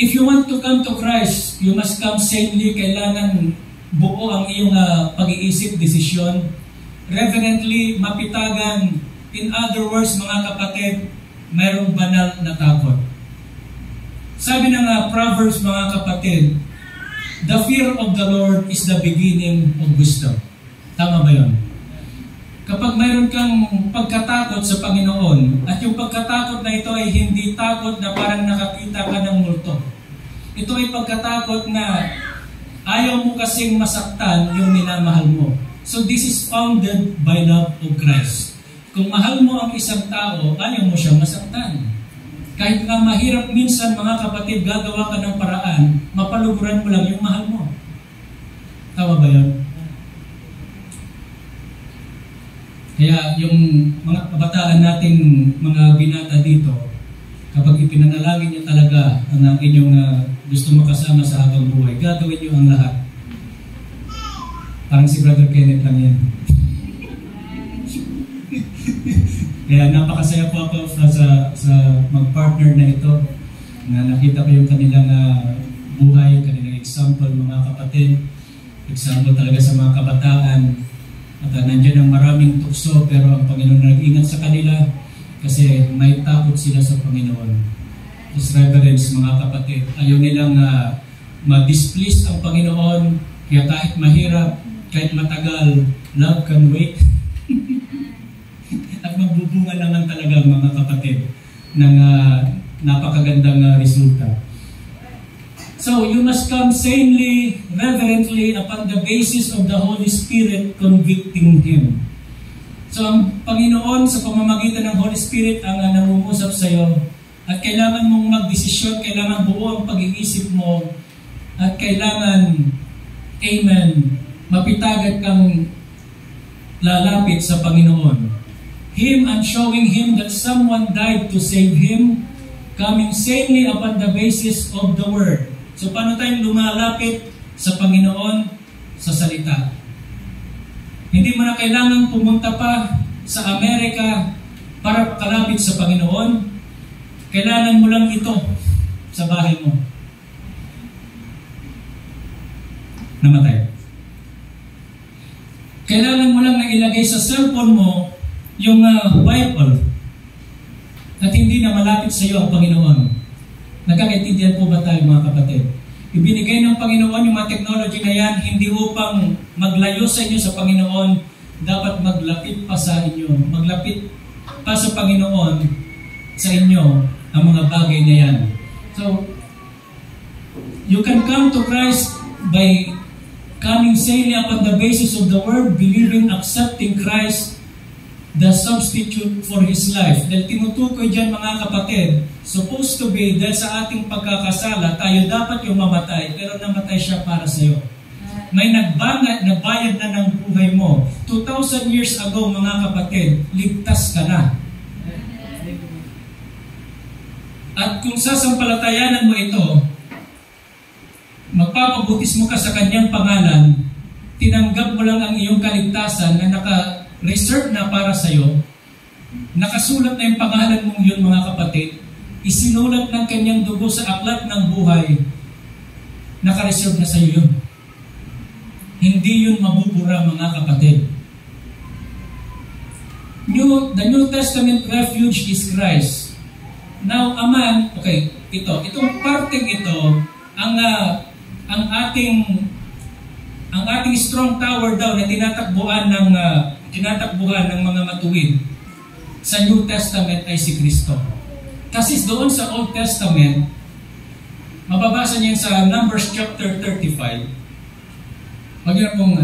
If you want to come to Christ, you must come saintly. Kailangan buo ang iyong pag-iisip, desisyon. Reverently, mapitagan. In other words, mga kapatid, mayroong banal na takot. Sabi ng Proverbs, mga kapatid, the fear of the Lord is the beginning of wisdom. Tama ba yun? Kapag mayroon kang pagkatakot sa Panginoon, at yung pagkatakot na ito ay hindi takot na parang nakakita ka ng multo. Ito ay pagkatakot na ayaw mo kasing masaktan yung minamahal mo. So this is founded by love of Christ. Kung mahal mo ang isang tao, ayaw mo siyang masaktan. Kahit nga mahirap minsan, mga kapatid, gagawa ka ng paraan, mapaluguran mo lang yung mahal mo. Tama ba yun? Kaya yung mga kabataan nating mga binata dito, kapag ipinanalangin niyo talaga ang inyong gusto makasama sa habang buhay, gagawin niyo ang lahat. Parang si Brother Kenneth lang yan. Kaya napakasaya po ako sa mag-partner na ito, na nakita ko yung kanilang buhay, kanilang example, mga kapatid, example talaga sa mga kabataan. At nandiyan ang maraming tukso, pero ang Panginoon nag-ingat sa kanila kasi may takot sila sa Panginoon. Just reverence, mga kapatid. Ayaw nilang ma-displease ang Panginoon, kaya kahit mahirap, kahit matagal, love can wait. At magbubunga naman talaga, mga kapatid, ng napakagandang resulta. So, you must come sanely, reverently, upon the basis of the Holy Spirit convicting Him. So, ang Panginoon sa pamamagitan ng Holy Spirit ang nangungusap sa iyo, at kailangan mong magdesisyon, kailangan buo ang pag-iisip mo, at kailangan, amen, mapitagan kang lalapit sa Panginoon. Him and showing Him that someone died to save Him, coming sanely upon the basis of the Word. So, paano tayong lumalapit sa Panginoon sa salita? Hindi mo na kailangan pumunta pa sa Amerika para kalapit sa Panginoon. Kailangan mo lang ito sa bahay mo. Namatay. Kailangan mo lang na ilagay sa cellphone mo yung Bible at hindi na malapit sa iyo ang Panginoon. Nagkakaintindihan po ba tayo, mga kapatid? Ibinigay ng Panginoon yung mga technology na yan, hindi upang maglayo sa inyo sa Panginoon, dapat maglapit pa sa inyo. Maglapit pa sa Panginoon sa inyo ang mga bagay na yan. So, you can come to Christ by coming sanely upon the basis of the Word, believing, accepting Christ, the substitute for His life. Dahil tinutukoy dyan, mga kapatid, supposed to be, dahil sa ating pagkakasala, tayo dapat yung mamatay, pero namatay siya para sa iyo. May nagbayad na ng buhay mo. 2,000 years ago, mga kapatid, ligtas ka na. At kung sasampalatayanan mo ito, magpapabutismo ka sa kanyang pangalan, tinanggap mo lang ang iyong kaligtasan na naka-reserve na para sa iyo, nakasulat na yung pangalan mong yun, mga kapatid, isinulat ng kanyang dugo sa aklat ng buhay, naka-reserve na sa iyo yun. Hindi yun mabubura, mga kapatid. The New Testament refuge is Christ. Now, a man, okay, itong parteng ito, ang ating strong tower daw na tinatakbuhan ng mga matuwid sa New Testament ay si Kristo. Kasi doon sa Old Testament, mababasa niyo sa Numbers chapter 35. Wag niyo pong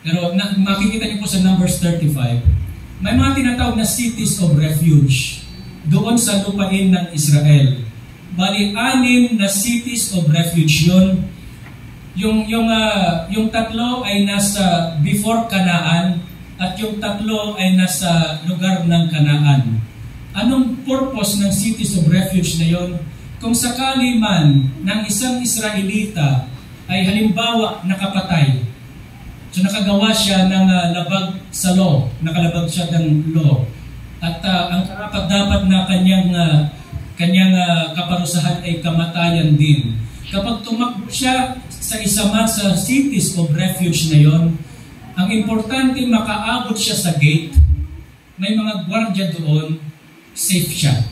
pero makikita niyo po sa Numbers 35. May mga tinatawag na cities of refuge doon sa lupain ng Israel. Bali, 6 na cities of refuge yun. Yung tatlo ay nasa before Canaan at yung tatlo ay nasa lugar ng Canaan. Anong purpose ng cities of refuge na yon? Kung sakali man ng isang Israelita ay halimbawa nakapatay, so nakagawa siya ng labag sa law, nakalabag siya ng law, at ang karapat-dapat na kanyang kaparusahan ay kamatayan din. Kapag tumakbo siya sa isa man sa cities of refuge na yon, ang importante makaabot siya sa gate, may mga gwardiya doon, safe siya.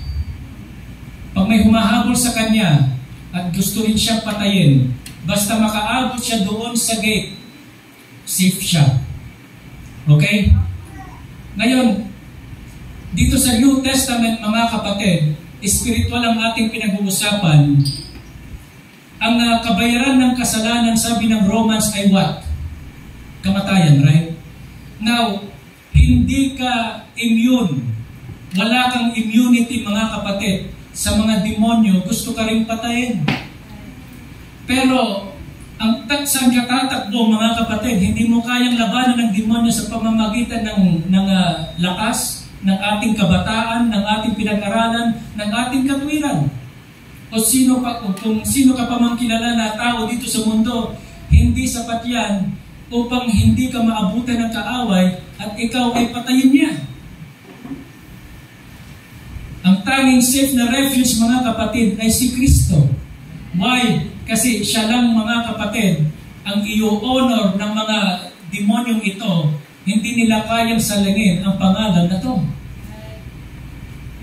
Pag may humahabol sa kanya at gusto rin siyang patayin, basta makaabot siya doon sa gate, safe siya. Okay? Ngayon, dito sa New Testament, mga kapatid, spiritual ang ating pinag-uusapan. Ang kabayaran ng kasalanan, sabi ng Romans, ay what? Kamatayan, right? Now, hindi ka immune. Wala kang immunity, mga kapatid, sa mga demonyo. Gusto ka rin patayin. Pero, ang saan ka tatakbo, mga kapatid, hindi mo kayang labanan ng demonyo sa pamamagitan ng lakas, ng ating kabataan, ng ating pinag-aralan, ng ating katwiran. O kung sino ka pa mang kilala na tao dito sa mundo, hindi sapat yan upang hindi ka maabutan ng kaaway at ikaw ay patayin niya. Ang tanging safe na refuge, mga kapatid, ay si Kristo. Why? Kasi siya lang, mga kapatid, ang i-honor ng mga demonyong ito, hindi nila kayang salangin ang pangalan na to.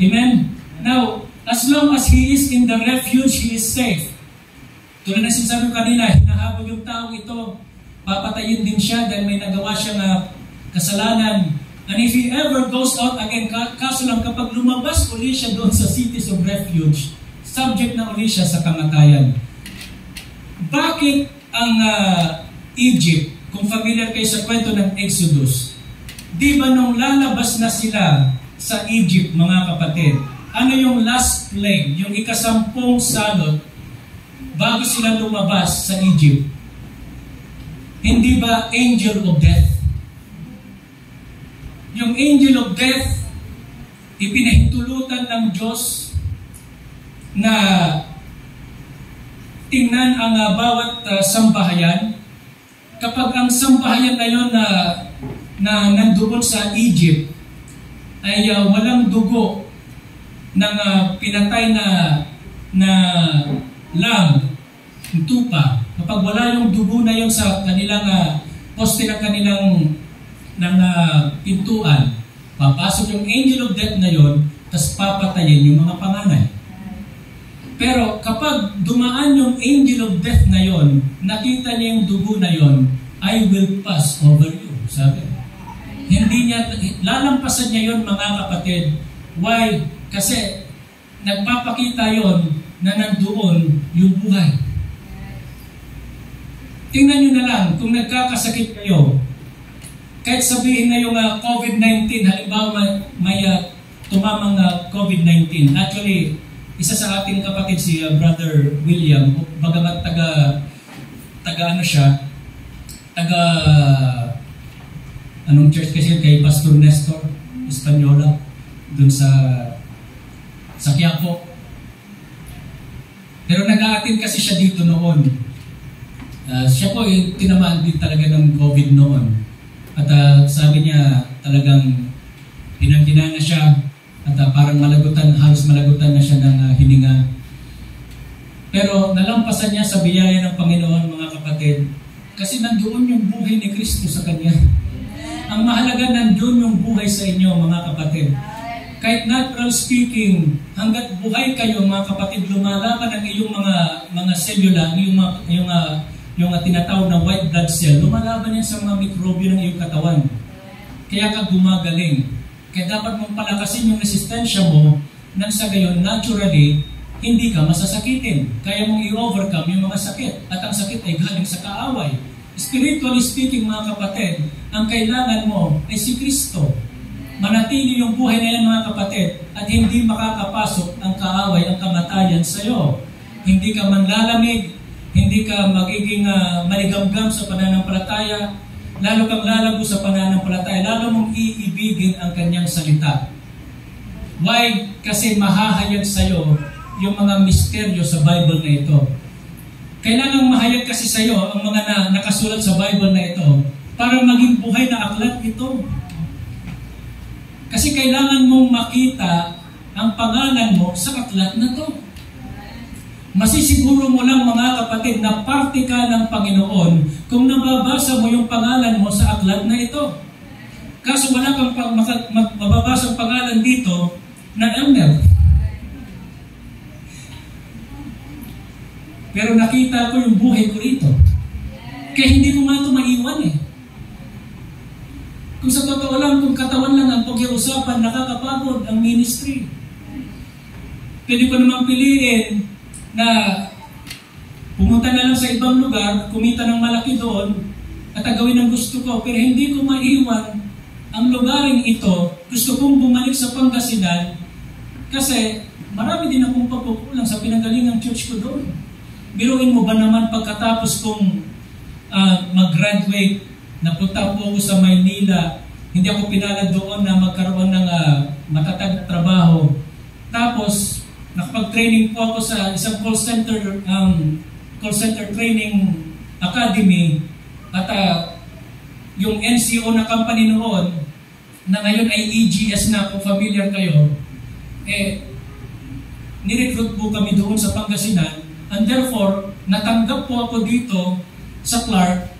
Amen? Now, as long as he is in the refuge, he is safe. Tulad na sinasabi ko kanina, hinahabol yung tao ito, papatayin din siya dahil may nagawa siyang kasalanan. And if he ever goes out again, kaso lang kapag lumabas uli siya doon sa cities of refuge, subject na uli siya sa kamatayan. Bakit ang Egypt, kung familiar kayo sa kwento ng Exodus, di ba nung lalabas na sila sa Egypt, mga kapatid, ano yung last plague, yung ikasampung salot, bago sila lumabas sa Egypt? Hindi ba angel of death? Yung angel of death, ipinahintulutan ng Diyos na tingnan ang bawat sambahayan. Kapag ang sambahayan na yun na nandoon sa Egypt ay walang dugo ng pinatay na lamb, tupa. Kapag wala yung dugo na yun sa kanilang poste ng kanilang pintuan, papasok yung angel of death na yun, tapos papatayin yung mga panganay. Pero kapag dumaan yung angel of death na yon, nakita niya yung dugo na yon, I will pass over you, sabi. Hindi niya, lalampasan niya yon, mga kapatid. Why? Kasi nagpapakita yon na nandoon yung buhay. Tingnan nyo na lang, kung nagkakasakit kayo, kahit sabihin na yung COVID-19, halimbawa may tumamang COVID-19. Actually, isa sa ating kapatid, si Brother William, bagamat anong church kasi kay Pastor Nestor Espanyola, dun sa Quiapo. Pero nag-a-attend kasi siya dito noon. Siya po tinamaan din talaga ng COVID noon. At sabi niya talagang pinanghinana siya at parang halos malagutan na siya ng hininga. Pero nalampasan niya sa biyaya ng Panginoon, mga kapatid, kasi nandoon yung buhay ni Kristo sa kanya. Ang mahalaga, nandoon yung buhay sa inyo, mga kapatid. Kahit natural speaking, hanggat buhay kayo, mga kapatid, lumalaban ang iyong mga selula, yung tinatawag na white blood cell, lumalaban yan sa mga mikrobyo ng iyong katawan. Kaya ka gumagaling. Kaya dapat mong palakasin yung resistensya mo nang sa gayon, naturally, hindi ka masasakitin. Kaya mong i-overcome yung mga sakit. At ang sakit ay galing sa kaaway. Spiritually speaking, mga kapatid, ang kailangan mo ay si Kristo. Manatili yung buhay na yan, mga kapatid, at hindi makakapasok ang kaaway, ang kamatayan sa iyo. Hindi ka manlalamig, hindi ka magiging maligamgam sa pananampalataya, lalo kang lalago sa pananampalataya, lalo mong iibigin ang kanyang salita. Why? Kasi mahahayag sa iyo yung mga misteryo sa Bible na ito. Kailangan mahayag kasi sa iyo ang mga nakasulat sa Bible na ito para maging buhay na aklat ito. Kasi kailangan mong makita ang pangalan mo sa aklat na to. Masisiguro mo lang, mga kapatid, na parte ka ng Panginoon kung nababasa mo yung pangalan mo sa aklat na ito. Kaso wala kang mababasa ang pangalan dito na Elmer. Pero nakita ko yung buhay ko rito. Kaya hindi ko nga ito maiwan eh. Kung sa totoo lang, kung katawan lang ang pag-iusapan, nakakapagod ang ministry. Pwede ko namang piliin na pumunta na lang sa ibang lugar, kumita ng malaki doon, at gawin ang gusto ko. Pero hindi ko maiwan ang lugaring ito. Gusto kong bumalik sa Pangasinan kasi marami din akong pagkukulang sa pinanggalingang church ko doon. Biruin mo ba naman pagkatapos kong mag-graduate, napunta po ako sa Maynila, hindi ako pinalad doon na magkaroon ng matatag na trabaho. Tapos, nakapag-training po ako sa isang call center training academy at yung NCO na company noon, na ngayon ay EGS na, kung familiar kayo, nirecruit po kami doon sa Pangasinan. And therefore, natanggap po ako dito sa Clark.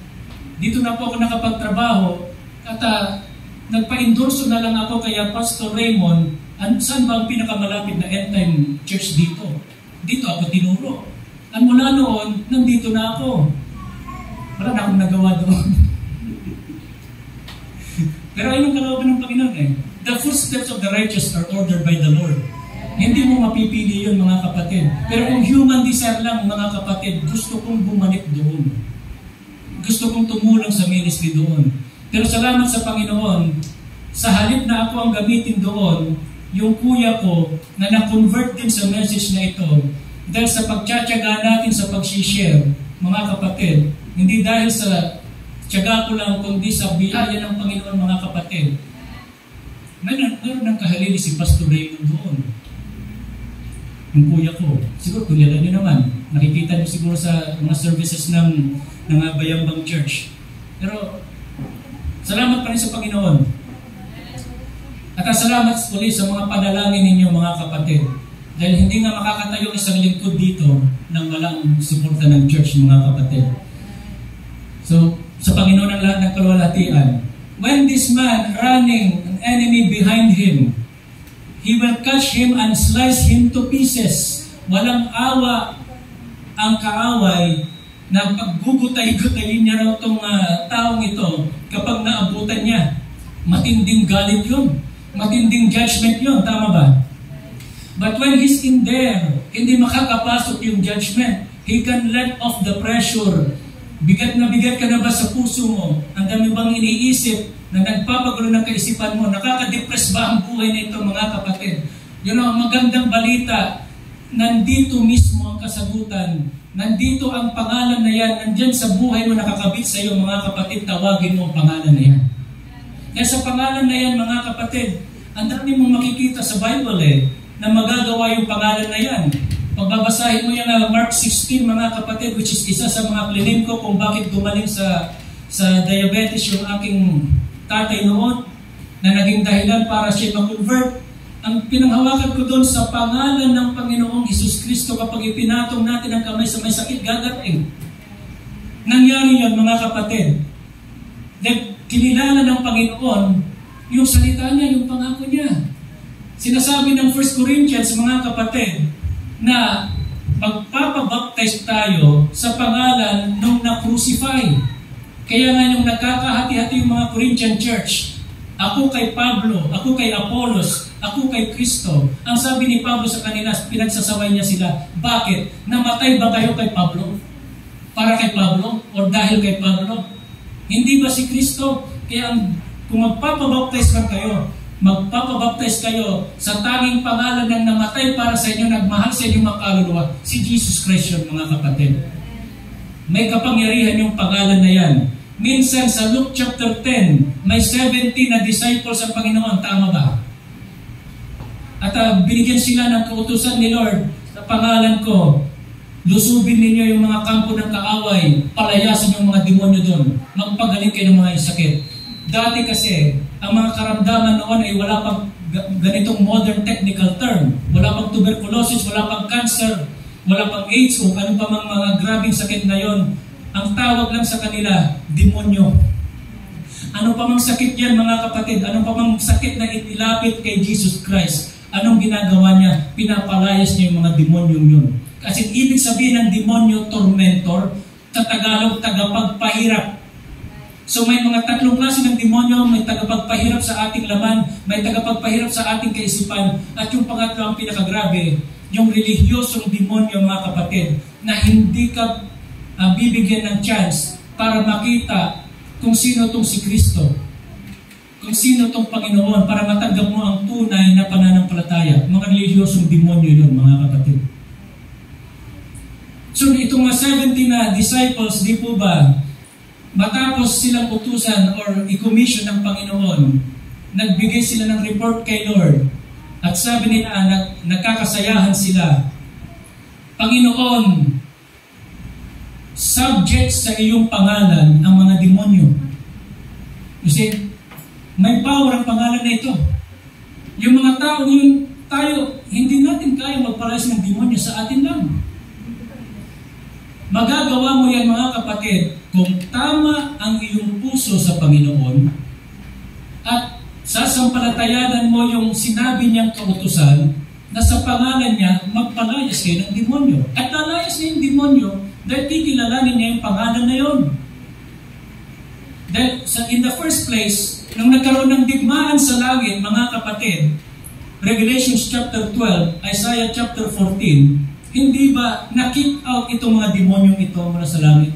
Dito na po ako nakapagtrabaho. At nagpa-endorso na lang ako kaya Pastor Raymond. Saan ba ang pinakamalapit na end-time church dito? Dito ako tinuro. At mula noon, nandito na ako. Wala na akong nagawa doon. Pero ayun ang kalooban ng Panginoon eh. The footsteps of the righteous are ordered by the Lord. Hindi mo mapipili yun, mga kapatid. Pero kung human desire lang, mga kapatid, gusto kong bumalik doon. Gusto kong tumulong sa ministry doon. Pero salamat sa Panginoon, sa halip na ako ang gamitin doon, yung kuya ko na na-convert din sa message na ito, dahil sa pagtsatsaga natin sa pag-share, mga kapatid, hindi dahil sa tsaga ko lang, kundi sa biyaya ng Panginoon, mga kapatid. Meron ng kahalili si Pastor Raymond doon. Yung kuya ko, siguro kilala nyo naman, nakikita nyo siguro sa mga services ng Bayambang Church. Pero salamat pa rin sa Panginoon. At salamat ulit sa mga panalangin ninyo, mga kapatid. Dahil hindi nga makakatayo isang lingkod dito nang walang suporta ng church, mga kapatid. So, sa Panginoon ang lahat ng kalwalhatian. When this man running, an enemy behind him, he will catch him and slice him to pieces. Walang awa ang kaaway na paggugutay-gutayin niya raw itong taong ito kapag naabutan niya. Matinding galit yun. Matinding judgment yun. Tama ba? But when he's in there, hindi makakapasok yung judgment. He can let off the pressure. Bigat na bigat ka na ba sa puso mo? Ang dami bang iniisip na nagpapagulo ng kaisipan mo? Nakaka-depress ba ang buhay na ito, mga kapatid? Yun ang magandang balita. Nandito mismo ang kasagutan. Nandito ang pangalan na yan. Nandyan sa buhay mo nakakabit sa iyo, mga kapatid. Tawagin mo ang pangalan na yan. Kaya sa pangalan na yan, mga kapatid, ang dami mong makikita sa Bible na magagawa yung pangalan na yan. Pagbabasahin mo yung Mark 16, mga kapatid, which is isa sa mga klinin ko kung bakit gumaling sa diabetes yung aking tatay noon, na naging dahilan para siya mag-convert. Ang pinanghawakan ko doon sa pangalan ng Panginoong Hesus Kristo, kapag ipinatong natin ang kamay sa may sakit, gagating. Nangyari yun, mga kapatid. Kinilala ng Panginoon yung salita niya, yung pangako niya. Sinasabi ng 1 Corinthians, mga kapatid, na magpapabaptize tayo sa pangalan nung na-crucify. Kaya nga yung nagkakahati-hati yung mga Corinthian church, ako kay Pablo, ako kay Apollos, ako kay Kristo. Ang sabi ni Pablo sa kanila, pinagsasaway niya sila. Bakit? Namatay ba kayo kay Pablo? Para kay Pablo? O dahil kay Pablo? Hindi ba si Kristo? Kaya kung magpapabaptize man kayo, magpapabaptize kayo sa tanging pangalan ng namatay para sa inyo, nagmahal sa inyong mga kaluluwa, si Jesus Christ yun, mga kapatid. May kapangyarihan yung pangalan na yan. Minsan sa Luke chapter 10, may 70 na disciples ang Panginoon. Tama ba? At binigyan sila ng kautusan ni Lord sa pangalan ko. Lusubin ninyo yung mga kampo ng kaaway. Palayasin yung mga demonyo doon. Magpagaling kayo ng mga sakit. Dati kasi, ang mga karamdaman noon ay wala pang ganitong modern technical term. Wala pang tuberculosis, wala pang cancer, wala pang AIDS o ano pa mga grabing sakit na yon. Ang tawag lang sa kanila, demonyo. Ano pa mang sakit yan, mga kapatid? Ano pa mang sakit na itilapit kay Jesus Christ? Anong ginagawa niya? Pinapalayas niya yung mga demonyong yun. Kasi ibig sabihin ng demonyo, tormentor, sa Tagalog, tagapagpahirap. So may mga tatlong klase ng demonyo, may tagapagpahirap sa ating laman, may tagapagpahirap sa ating kaisipan, at yung pangatlo ang pinakagrabe, yung relihiyosong demonyo, mga kapatid, na hindi ka bibigyan ng chance para makita kung sino itong si Kristo, kung sino itong Panginoon, para matanggap mo ang tunay na pananampalataya. Mga relihiyosong demonyo yun, mga kapatid. So itong mga 70 na disciples, di po ba, matapos silang utusan or i-commission ng Panginoon, nagbigay sila ng report kay Lord. At sabi nila, nagkakasayahan sila, Panginoon, subject sa iyong pangalan ang mga demonyo. You see, may power ang pangalan na ito. Yung mga tao, tayo, hindi natin kaya magpalayas ng demonyo sa atin lang. Magagawa mo yan, mga kapatid, kung tama ang iyong puso sa Panginoon at sasampalatayanan mo yung sinabi niyang kautusan na sa pangalan niya, magpalayas kayo ng demonyo. At lalayas niya yung demonyo dahil kikilalanin niya yung pangalan na yun. Dahil in the first place, nung nagkaroon ng digmaan sa langit, mga kapatid, Revelation chapter 12, Isaiah chapter 14, hindi ba na-kick out itong mga demonyong ito mula sa langit?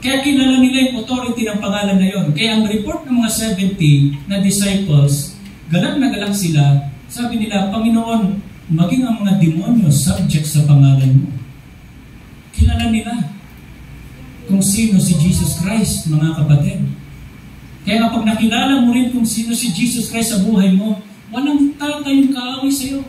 Kaya kilala nila yung authority ng pangalan na yon. Kaya ang report ng mga 70 na disciples, galak na galak sila, sabi nila, Panginoon, maging ang mga demonyo subject sa pangalan mo. Kilala nila kung sino si Jesus Christ, mga kapatid. Kaya kapag nakilala mo rin kung sino si Jesus Christ sa buhay mo, walang tatayong kaaway sa iyo.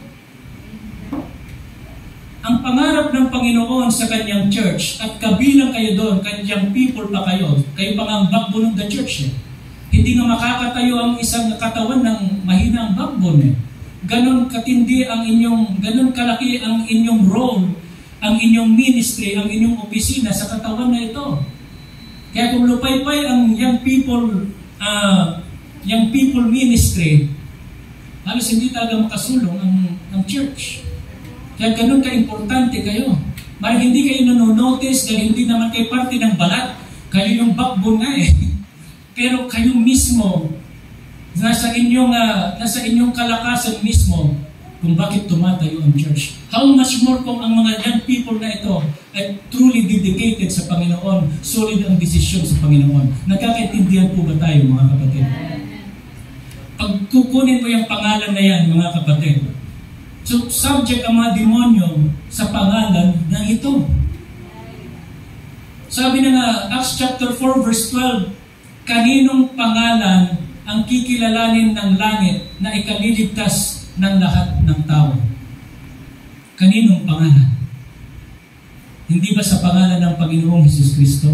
Ang pangarap ng Panginoon sa kanyang church, at kabilang kayo doon, kanyang people pa kayo pa nga ang backbone of the church. Hindi nga makakatayo ang isang katawan ng mahina ang backbone. Ganon katindi ang inyong, ganon kalaki ang inyong role, ang inyong ministry, ang inyong opisina sa katawan na ito. Kaya kung lupay-pay ang young people ministry, halos hindi talaga makasulong ang church. Kaya ganun ka-importante kayo. Marang hindi kayo nanonotice dahil hindi naman kayo parte ng balat. Kayo yung backbone nga eh. Pero kayo mismo, nasa inyong kalakasan mismo kung bakit tumatayo ang church. How much more kung ang mga young people na ito ay truly dedicated sa Panginoon, solid ang desisyon sa Panginoon. Nagkakaintindihan po ba tayo, mga kapatid? Pag kukunin mo yung pangalan na yan, mga kapatid, so subject ang mga demonyo sa pangalan na ito. Sabi na nga, Acts chapter 4 verse 12, kaninong pangalan ang kikilalanin ng langit na ikaliligtas ng lahat ng tao? Kaninong pangalan? Hindi ba sa pangalan ng Panginoong Hesus Kristo?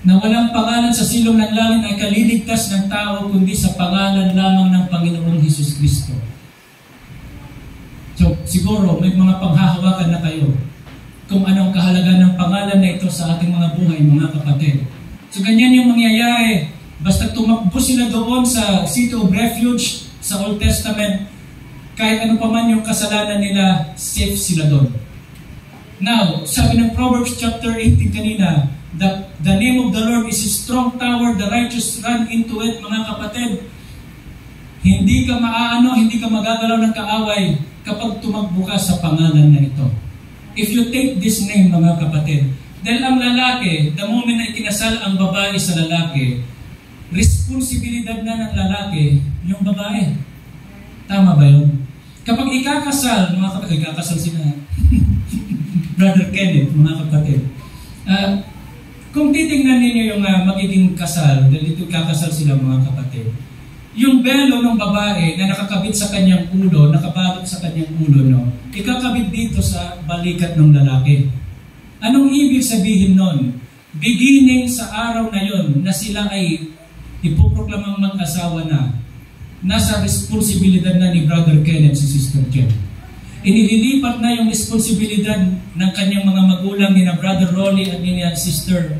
Na walang pangalan sa silong ng langit ay kaliligtas ng tao kundi sa pangalan lamang ng Panginoong Hesus Kristo. So, siguro may mga panghahawakan na kayo kung anong kahalagan ng pangalan na ito sa ating mga buhay, mga kapatid. So, ganyan yung mangyayari. Basta tumakbo sila doon sa City of Refuge sa Old Testament, kahit ano pa man yung kasalanan nila, safe sila doon. Now, sabi ng Proverbs chapter 18 kanina, the name of the Lord is a strong tower, the righteous run into it, mga kapatid. Hindi ka hindi ka magagalaw ng kaaway kapag tumakbo ka sa pangalan na ito. If you take this name, mga kapatid, dahil ang lalaki, the moment na ikinasal ang babae sa lalaki, responsibilidad na ng lalaki yung babae. Tama ba yun? Kapag ikakasal, mga kapatid, ikakasal sila, Brother Kenneth, mga kapatid, kung titingnan ninyo yung magiging kasal, dahil ito ikakasal sila, mga kapatid, yung belo ng babae na nakakabit sa kanyang ulo, nakabalot sa kanyang ulo, no, ikakabit dito sa balikat ng lalaki. Anong ibig sabihin nun? Beginning sa araw na yon na sila ay ipoproklamang mag-asawa na, nasa responsibilidad na ni Brother Kenneth si Sister Jen. Inililipat na yung responsibilidad ng kanyang mga magulang ni na Brother Rolly at ni na Sister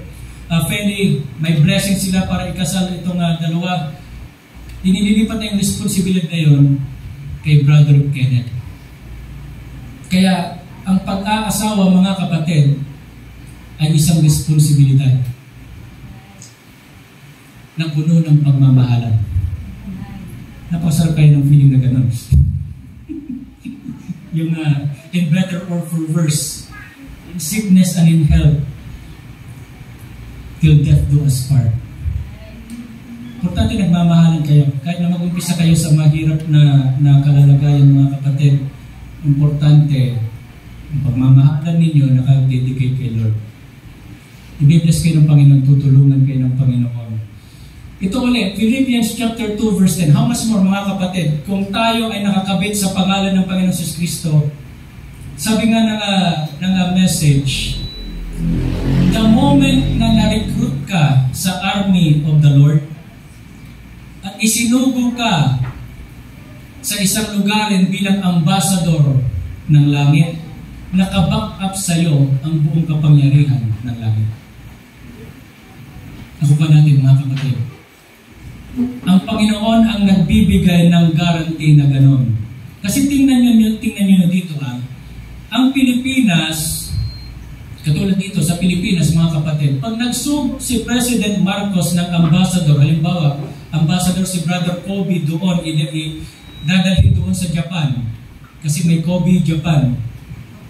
Feli. May blessing sila para ikasal itong dalawa. Inililipat na yung responsibilidad na yun kay Brother Kenneth. Kaya ang pag-aasawa, mga kapatid, ay isang responsibilidad na puno ng pagmamahalan. Napasarap kayo ng feeling na gano'n. Yung in better or for worse, in sickness and in health, till death do us part. Importante nagmamahalan kayo. Kahit na mag-umpisa kayo sa mahirap na kalalagayan, mga kapatid, importante ang pagmamahalan ninyo nakadedicate kay Lord. I-bless kayo ng Panginoon, tutulungan kayo ng Panginoon. Ito ulit, Philippians chapter 2 verse 10. How much more, mga kapatid, kung tayo ay nakakabit sa pangalan ng Panginoon Jesus Kristo, sabi nga ng message, the moment na na-recruit ka sa army of the Lord, at isinugo ka sa isang lugarin bilang ambassador ng langit, nakaback up sa iyo ang buong kapangyarihan ng langit. Ako pa natin, mga kapatid. Ang Panginoon ang nagbibigay ng guarantee na gano'n. Kasi tingnan nyo dito ang Pilipinas, katulad dito sa Pilipinas, mga kapatid, pag nagsub si President Marcos ng ambassador, halimbawa, ambassador si Brother Kobe doon, dadalhin doon sa Japan. Kasi may Kobe Japan.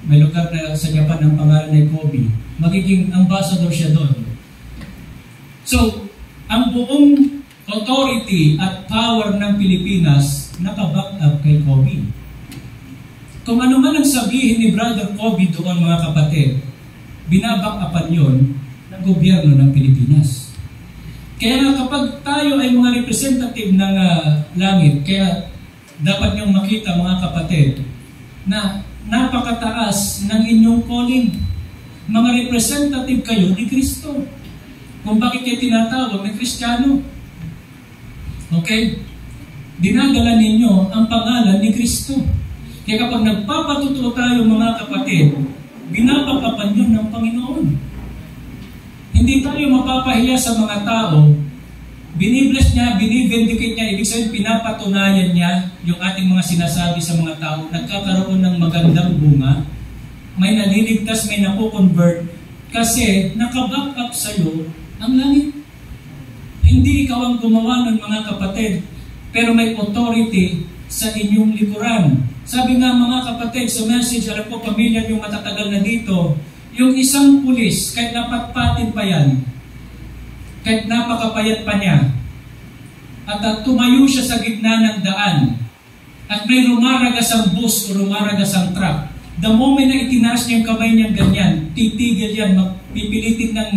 May lugar na sa Japan ang pangalan ay Kobe. Magiging ambassador siya doon. So, ang buong authority at power ng Pilipinas nakaback up kay Kobe. Kung ano man ang sabihin ni Brother Kobe doon, mga kapatid, binaback upan yun ng gobyerno ng Pilipinas. Kaya kapag tayo ay mga representative ng langit, kaya dapat niyong makita, mga kapatid, na napakataas ng inyong calling. Mga representative kayo ni Kristo. Kung bakit kayo tinatawag na Kristiyano. Okay? Dinadala ninyo ang pangalan ni Kristo. Kaya kapag nagpapatuto tayo, mga kapatid, binapakapan yun ng Panginoon. Hindi tayo mapapahiya sa mga tao. Binibless niya, binivindicate niya, ibig sabihin pinapatunayan niya yung ating mga sinasabi sa mga tao, nagkakaroon ng magandang bunga, may naliligtas, may napo-convert, kasi nakaback up sa'yo ang langit. Hindi ikaw ang gumawa ng, mga kapatid, pero may authority sa inyong likuran. Sabi nga, mga kapatid, sa message, alam ko, pamilya yung matatagal na dito, yung isang pulis, kahit napatpatin pa yan, kahit napakapayat pa niya, at tumayo siya sa gitna ng daan, at may rumaragas ang bus o rumaragas ang truck, the moment na itinaas niya yung kamay niya ganyan, titigil yan, pipilitin ng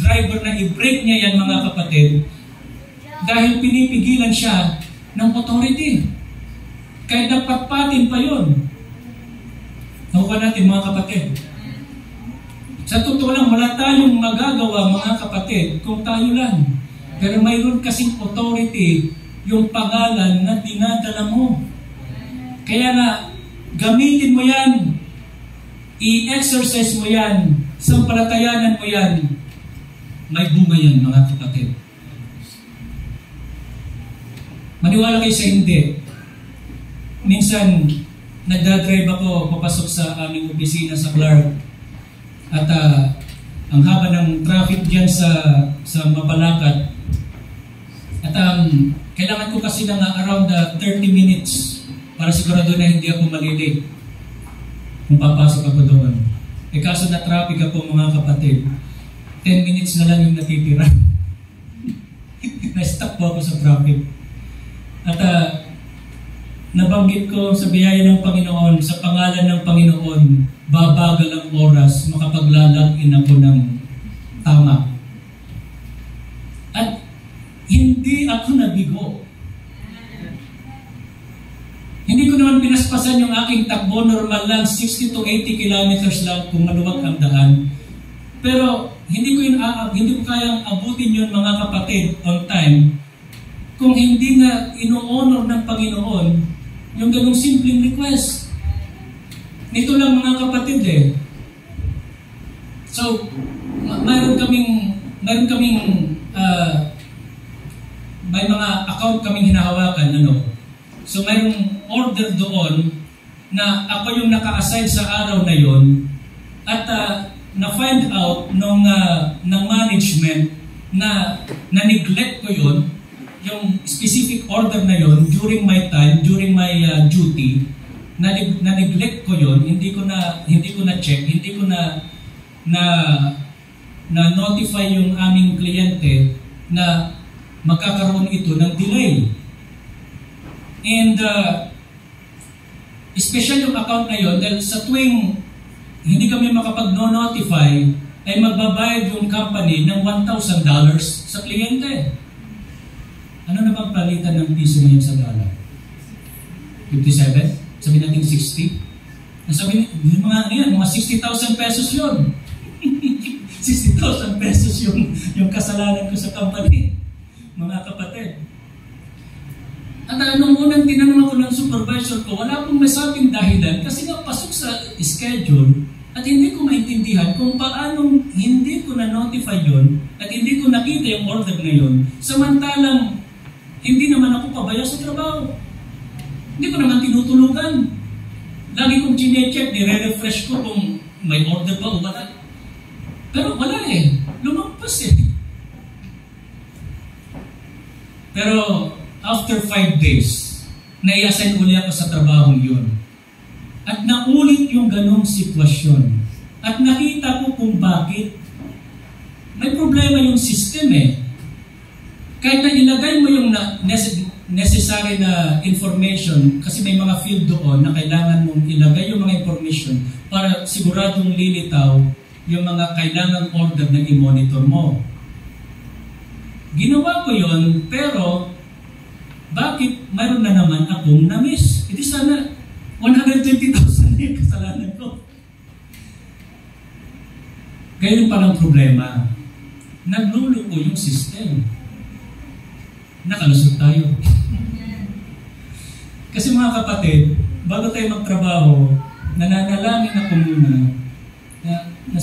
driver na i-brake niya yan, mga kapatid, dahil pinipigilan siya ng authority. Kahit napatpatin pa yun. Nakuha natin mga kapatid. Sa totoo lang, wala tayong magagawa mga kapatid kung tayo lang. Pero mayroon kasing authority yung pangalan na dinadala mo. Kaya nga, gamitin mo yan. I-exercise mo yan. Sampalatayanan mo yan. May bunga yan mga kapatid. Maniwala kayo sa hindi. Minsan, nagdadrive ako papasok sa aming opisina sa Clark. At ang haba ng traffic dyan sa Mabalacat. At kailangan ko kasi ng around 30 minutes para sigurado na hindi ako malilate kung papasok ako doon. E kaso na traffic ako mga kapatid, 10 minutes na lang yung natitira. Na-stuck po ako sa traffic. At nabanggit ko sa biyaya ng Panginoon, sa pangalan ng Panginoon, babagal ang oras, makapaglalagin ako ng tama. At hindi ako nabigo. Hindi ko naman pinaspasan yung aking takbo, normal lang, 60 to 80 kilometers lang kung maluwag ang daan. Pero hindi ko kayang abutin yun mga kapatid on time kung hindi na ino-honor ng Panginoon yung ganung simpleng request. Nito lang mga kapatid So, mayroon kaming may mga account kaming hinahawakan, So, mayroong order doon na ako yung naka-assign sa araw na yon at na-find out ng management na neglect ko yon, yung specific order na yon during my time, during my duty, na-neglect ko yon, hindi ko na check, hindi ko na notify yung aming kliyente na magkakaroon ito ng delay. And special yung account na yon dahil sa tuwing hindi kami makapag-notify ay magbabayad yung company ng $1,000 sa kliyente. Ano na bang palitan ng piso ngayon sa dollar? 57? Sabi natin 60? Sabi yung mga 60,000 pesos yun. 60,000 pesos yung kasalanan ko sa company. Mga kapatid. At nung unang tinanong ako ng supervisor ko, wala akong masabing dahilan kasi nga pasok sa schedule at hindi ko maintindihan kung paanong hindi ko na-notify yun at hindi ko nakita yung order na yun. Samantalang, hindi naman ako pabaya sa trabaho. Hindi ko naman tinutulugan. Lagi kong chine-check, nire-refresh ko kung may order ba o wala. Pero wala lumampas Pero after 5 days, nai-assign uli ako sa trabaho yun. At naulit yung ganong sitwasyon. At nakita ko kung bakit. May problema yung system Kahit na ilagay mo yung necessary na information, kasi may mga field doon na kailangan mong ilagay yung mga information para siguradong lilitaw yung mga kailangang order na i-monitor mo. Ginawa ko yun, pero bakit mayroon na naman akong na-miss? Iti sana 120,000 na yung kasalanan ko. Ganyan palang problema. Nagluluko yung system. Nakalusot tayo. Kasi mga kapatid, bago tayo magtrabaho, nananalangin ako muna na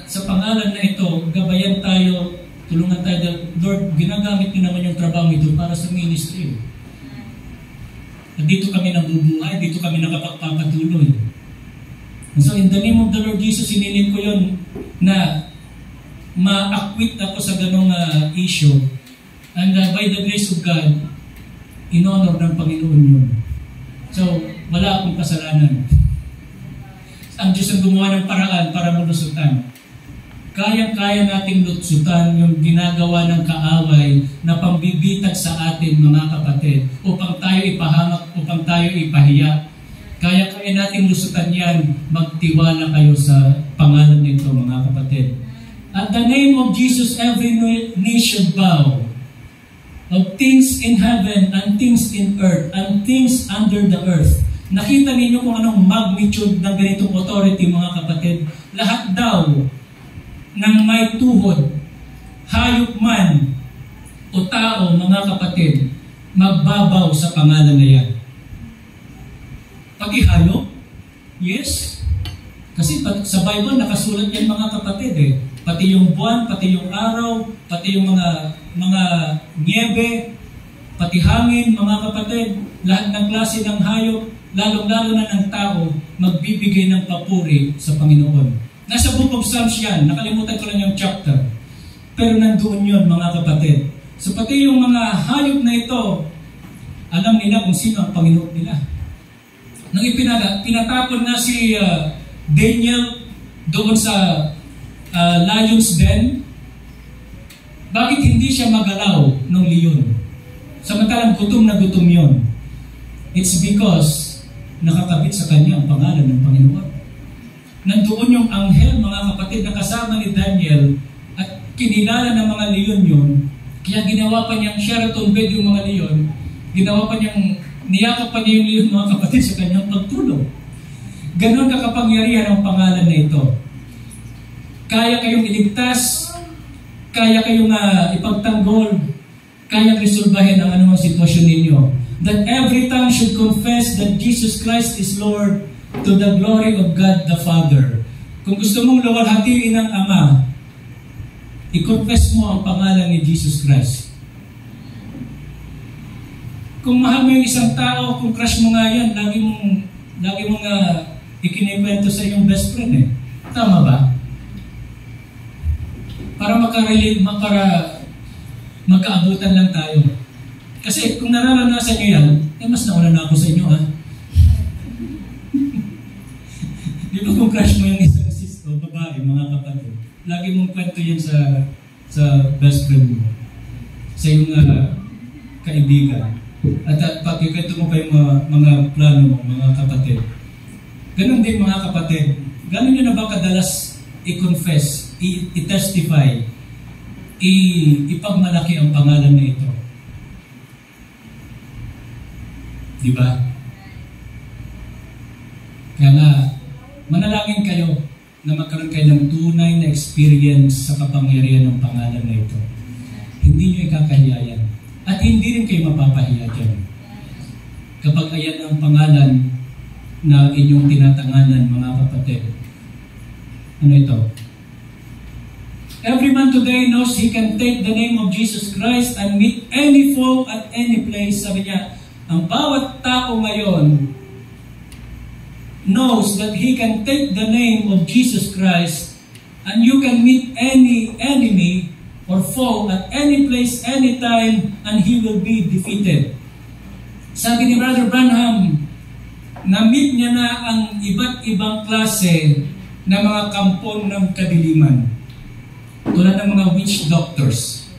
sa pangalan na ito, gabayan tayo, tulungan tayo. Lord, ginagamit niyo naman yung trabaho ito para sa ministry. At dito kami nabubuhay, dito kami nakapagpapatuloy. And so in the name of the Lord Jesus, sinilin ko yun na ma-acquit ako sa ganong issue. And by the grace of God, in-honor ng Panginoon yun. So, wala akong kasalanan. Ang Diyos ang gumawa ng paraan para malusutan. Kaya-kaya nating lusutan yung ginagawa ng kaaway na pambibitag sa atin mga kapatid upang tayo ipahamak, upang tayo ipahiya. Kaya-kaya nating lusutan yan, magtiwala kayo sa pangalan nito mga kapatid. At the name of Jesus, every knee should bow, of things in heaven and things in earth and things under the earth, Nakita ninyo kung anong magnitude ng ganitong authority, mga kapatid. Lahat daw ng may tuhod, hayop man o tao, mga kapatid, magbabaw sa pangalan na yan. Pati hayop? Yes. Kasi sa Bible nakasulat yan, mga kapatid eh. Pati yung buwan, pati yung araw, pati yung mga niebe, pati hangin, mga kapatid, lahat ng klase ng hayop, lalong-lalo na ng tao, magbibigay ng papuri sa Panginoon. Nasa Book of Psalms yan, nakalimutan ko lang yung chapter. Pero nandoon yun, mga kapatid. So pati yung mga hayop na ito, alam nila kung sino ang Panginoon nila. Nang pinatapon na si Daniel doon sa lion's den, bakit hindi siya magalaw ng leon? Samantalang gutom na gutom yun. It's because nakakabit sa kanya ang pangalan ng Panginoon. Nandoon yung anghel, mga kapatid, na kasama ni Daniel at kinilala ng mga leon yun. Kaya ginawa pa niyang Sheraton bed yung mga leon. Ginawa pa niyang, niyakap pa niya yung leon, mga kapatid, sa kanyang pagtulong. Ganon kakapangyarihan ang pangalan na ito. Kaya kayong iligtas, kaya kayong ipagtanggol, kaya resolbahin ang anumang sitwasyon ninyo. That every tongue should confess that Jesus Christ is Lord to the glory of God the Father. Kung gusto mong luwalhatiin ng Ama, i-confess mo ang pangalan ni Jesus Christ. Kung mahal mo yung isang tao, kung crush mo nga yan, lagi mong ikinikwento sa iyong best friend eh. Tama ba? Para makarelate, magkaabutan lang tayo. Kasi kung nararanasan nyo yan, mas nauna na ako sa inyo, ha? Di ba kung crush mo yung isang sis o babae, mga kapatid, lagi mong kwento yan sa best friend mo, sa iyong kaibigan. At pagkikwento mo pa yung mga plano mo, mga kapatid. Ganon din, mga kapatid. Ganon nyo na ba kadalas i-confess, i-testify, ipagmalaki ang pangalan na ito? Diba? Kaya nga, manalangin kayo na magkaroon kayo ng tunay na experience sa kapangyarihan ng pangalan na ito. Hindi nyo ikakahiya yan. At hindi rin kayo mapapahiya dyan. Kapag ayan ang pangalan na inyong tinatanganan, mga kapatid. Ano ito? Every man today knows he can take the name of Jesus Christ and meet any foe at any place. Sabi niya, ang bawat tao ngayon knows that he can take the name of Jesus Christ and you can meet any enemy or foe at any place, anytime, and he will be defeated. Sabi ni Brother Branham, na-meet niya na ang iba't ibang klase na mga kampon ng kadiliman. Tulad ng mga witch doctors.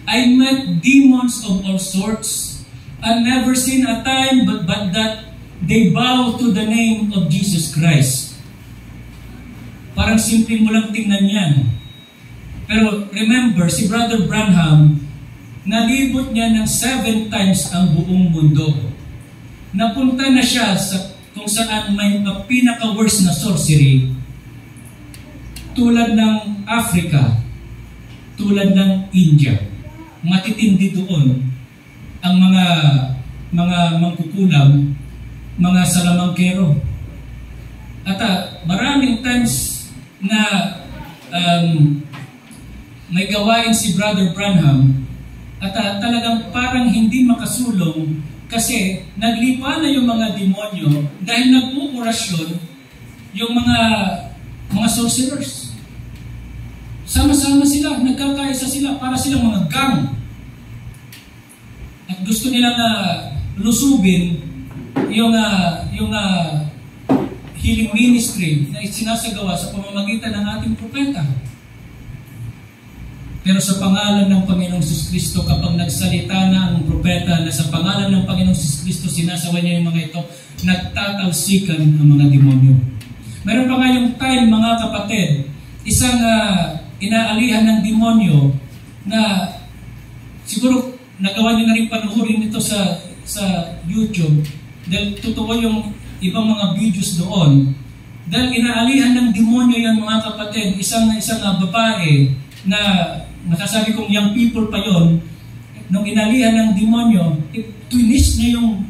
I met demons of all sorts. I've never seen a time but that they bow to the name of Jesus Christ. Parang simple mo lang tingnan yan. Pero remember, si Brother Branham, nalibot niya ng 7 times ang buong mundo. Napunta na siya sa kung saan may pinaka-worst na sorcery, tulad ng Africa, tulad ng India. Matitindi doon ang mga mangkukulam, mga salamangkero. At maraming times na may gawain si Brother Branham at talagang parang hindi makasulong kasi naglipa na yung mga demonyo dahil nagpuporasyon yung mga sorcerers. Sama-sama sila, nagkakaisa sila para silang mga gang. At gusto nila na lusubin yung healing ministry na sinasagawa sa pamamagitan ng ating propeta. Pero sa pangalan ng Panginoong Jesucristo, kapag nagsalita na ang propeta na sa pangalan ng Panginoong Jesucristo sinasawa niya yung mga ito, nagtatalsikan ang mga demonyo. Meron pa nga yung time, mga kapatid, isang inaalihan ng demonyo na siguro nagawa niyo na rin panuhurin ito sa YouTube, Dahil totoo yung ibang mga videos doon. Dahil inaalihan ng demonyo yan mga kapatid, isang babae na nakasabi kong young people pa yon, nung inalihan ng demonyo, tunis niya yung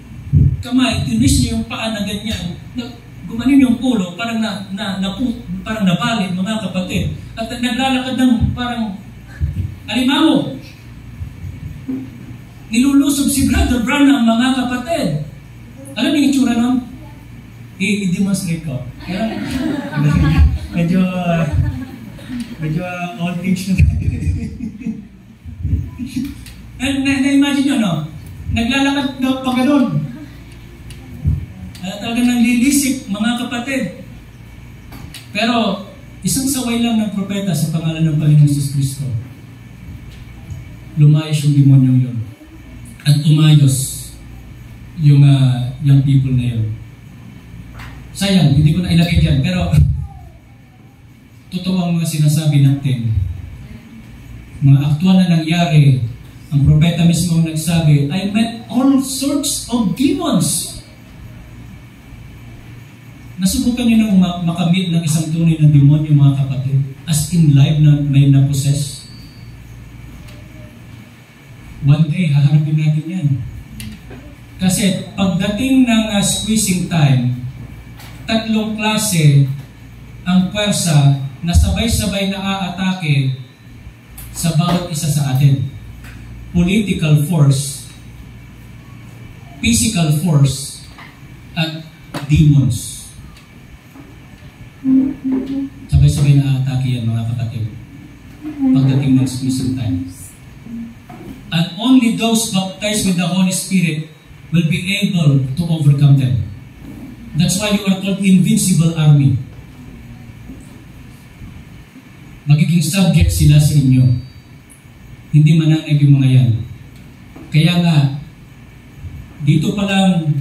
kamay, tunis niya yung paa na ganyan, gumanin yung ulo, parang parang nabali mga kapatid. At naglalakad ng parang alimango. Nilulusob si Brother Branham mga kapatid. Alam niyo yung itsura nun? I-demonstrate ko. Medyo old age na. Na-imagine nyo, no? Naglalakad daw pa ganun. Talagang nanlilisik, mga kapatid. Pero, isang saway lang ng propeta sa pangalan ng Panginoon Jesus Cristo. Lumayos yung demonyong yun. At umayos yung young people na yun. Sayang, hindi ko na ilagay dyan. Pero, totoo ang mga sinasabi natin. Mga aktual na nangyari, ang propeta mismo nagsabi, I met all sorts of demons. Nasubukan niyo nang makamit ng isang tunay na demonyo mga kapatid? As in live na may na-possess? One day, haharapin natin yan. Kasi pagdating ng squeezing time, tatlong klase ang pwersa na sabay-sabay na aatake sa bawat isa sa atin. Political force, physical force, at demons. Sabay-sabay na aatake yan mga kapatid pagdating ng squeezing time. And only those baptized with the Holy Spirit will be able to overcome them. That's why you are called invincible army. Magiging subject sila sa inyo. Hindi manangay yung mga yan. Kaya nga, dito pa lang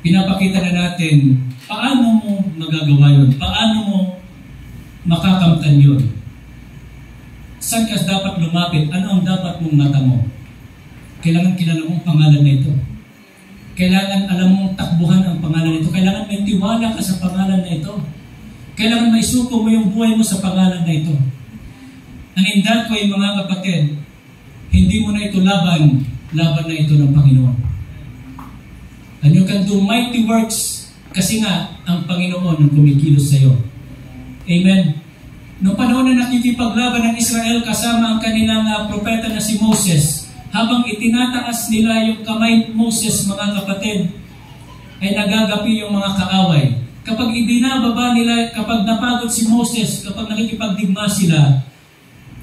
pinapakita na natin paano mo magagawa yun, paano mo makakamtan yun. Saan ka dapat lumapit? Ano ang dapat mong mata mo? Kailangan kilala mong pangalan na ito. Kailangan alam mong takbuhan ang pangalan na ito. Kailangan may tiwala ka sa pangalan na ito. Kailangan may suko mo yung buhay mo sa pangalan na ito. And in that way, mga kapatid, hindi mo na ito laban na ito ng Panginoon. And you can do mighty works kasi nga ang Panginoon ang kumikilos sa iyo. Amen. Noong panahon na nakikipaglaban ng Israel kasama ang kanilang propeta na si Moses, habang itinataas nila yung kamay Moses, mga kapatid, ay nagagapi yung mga kaaway. Kapag ibinababa nila, kapag napagod si Moses, kapag nakikipagdigma sila,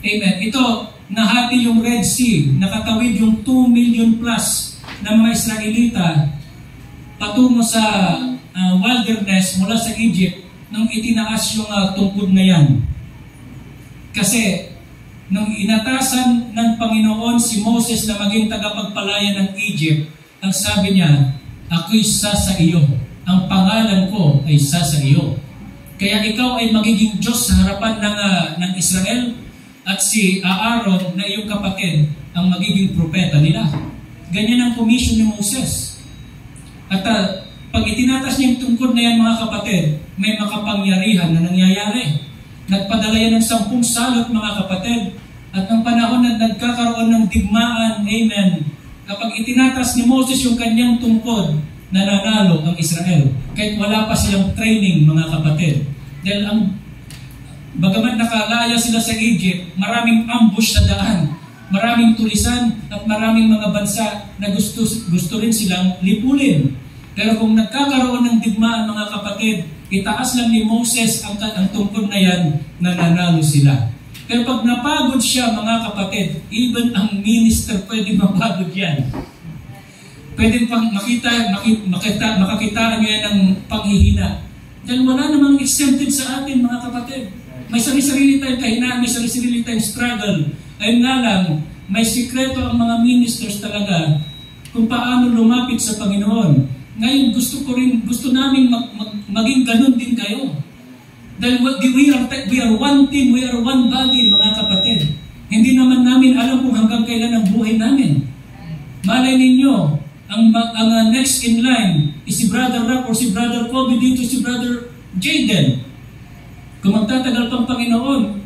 amen, ito, nahati yung Red Sea, nakatawid yung 2 million plus na mga Israelita patungo sa wilderness mula sa Egypt nung itinaas yung tungkod na yan. Kasi nung inatasan ng Panginoon si Moses na maging tagapagpalaya ng Egypt, ang sabi niya, ako'y isa sa iyo. Ang pangalan ko ay isa sa iyo. Kaya ikaw ay magiging Diyos sa harapan ng Israel at si Aaron na iyong kapatid ang magiging propeta nila. Ganyan ang commission ni Moses. At pag itinatas niya yung tungkod na yan mga kapatid, may makapangyarihan na nangyayari. Nagpadala yan ng 10 salot mga kapatid. At ang panahon na nagkakaroon ng digmaan, amen, kapag itinatas ni Moses yung kanyang tungkod, nananalo ang Israel. Kahit wala pa silang training mga kapatid. Dahil bagaman nakalaya sila sa Egypt, maraming ambush sa daan, maraming tulisan at maraming mga bansa na gusto rin silang lipulin. Pero kung nagkakaroon ng digmaan mga kapatid, itaas lang ni Moses ang tungkod na yan, nananalo sila. Pero pag napagod siya mga kapatid, even ang minister pwede mapagod yan. Pwede pang makakitaan nyo yan ng panghihina. Dahil wala namang exempted sa atin mga kapatid. May sarili-sarili tayong kahinaan, may sarili-sarili tayong struggle. Ayun nga lang, may sikreto ang mga ministers talaga kung paano lumapit sa Panginoon. Ngayon, gusto namin maging ganun din kayo. Dahil we are one team, we are one body, mga kapatid. Hindi naman namin alam kung hanggang kailan ang buhay namin. Malay ninyo, ang next in line si Brother Rock or si Brother Kobe dito, si Brother Jaden. Kung magtatagal pang Panginoon,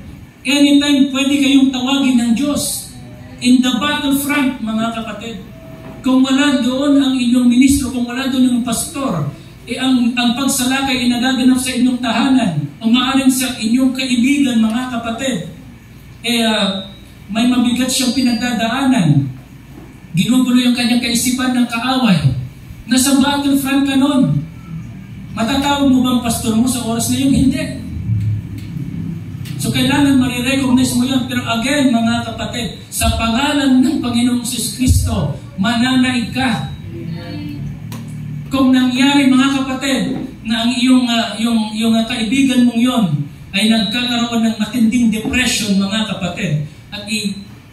anytime pwede kayong tawagin ng Diyos. In the battlefront, mga kapatid. Kung wala doon ang inyong ministro, kung wala doon ang pastor, ang pagsalakay ay nagaganap sa inyong tahanan, o maaaring sa inyong kaibigan, mga kapatid, may mabigat siyang pinagdadaanan. Ginugulo yung kanyang kaisipan ng kaaway. Nasa battlefront ka nun. Matatawag mo bang pastor mo sa oras na yun? Hindi. So kailangan marirecognize mo yun. Pero again, mga kapatid, sa pangalan ng Panginoong Kristo, mananaig ka. Kung nangyari, mga kapatid, na ang iyong kaibigan mong yon ay nagkakaroon ng matinding depression, mga kapatid, at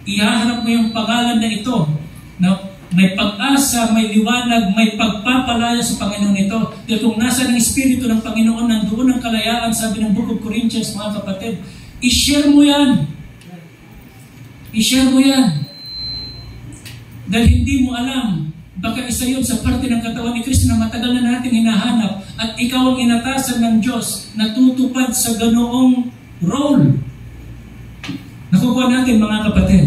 ihaharap mo yung pangalan na ito, na may pag-asa, may liwanag, may pagpapalaya sa Panginoon ito. Dahil kung nasa ng Espiritu ng Panginoon, nandoon ang kalayaan, sabi ng Book of Corinthians, mga kapatid, i-share mo yan. I-share mo yan. Dahil hindi mo alam, baka isa yun sa parte ng katawan ni Kristo na matagal na natin hinahanap at ikaw ang inatasan ng Diyos na tutupad sa ganoong role. Nakukuha natin, mga kapatid.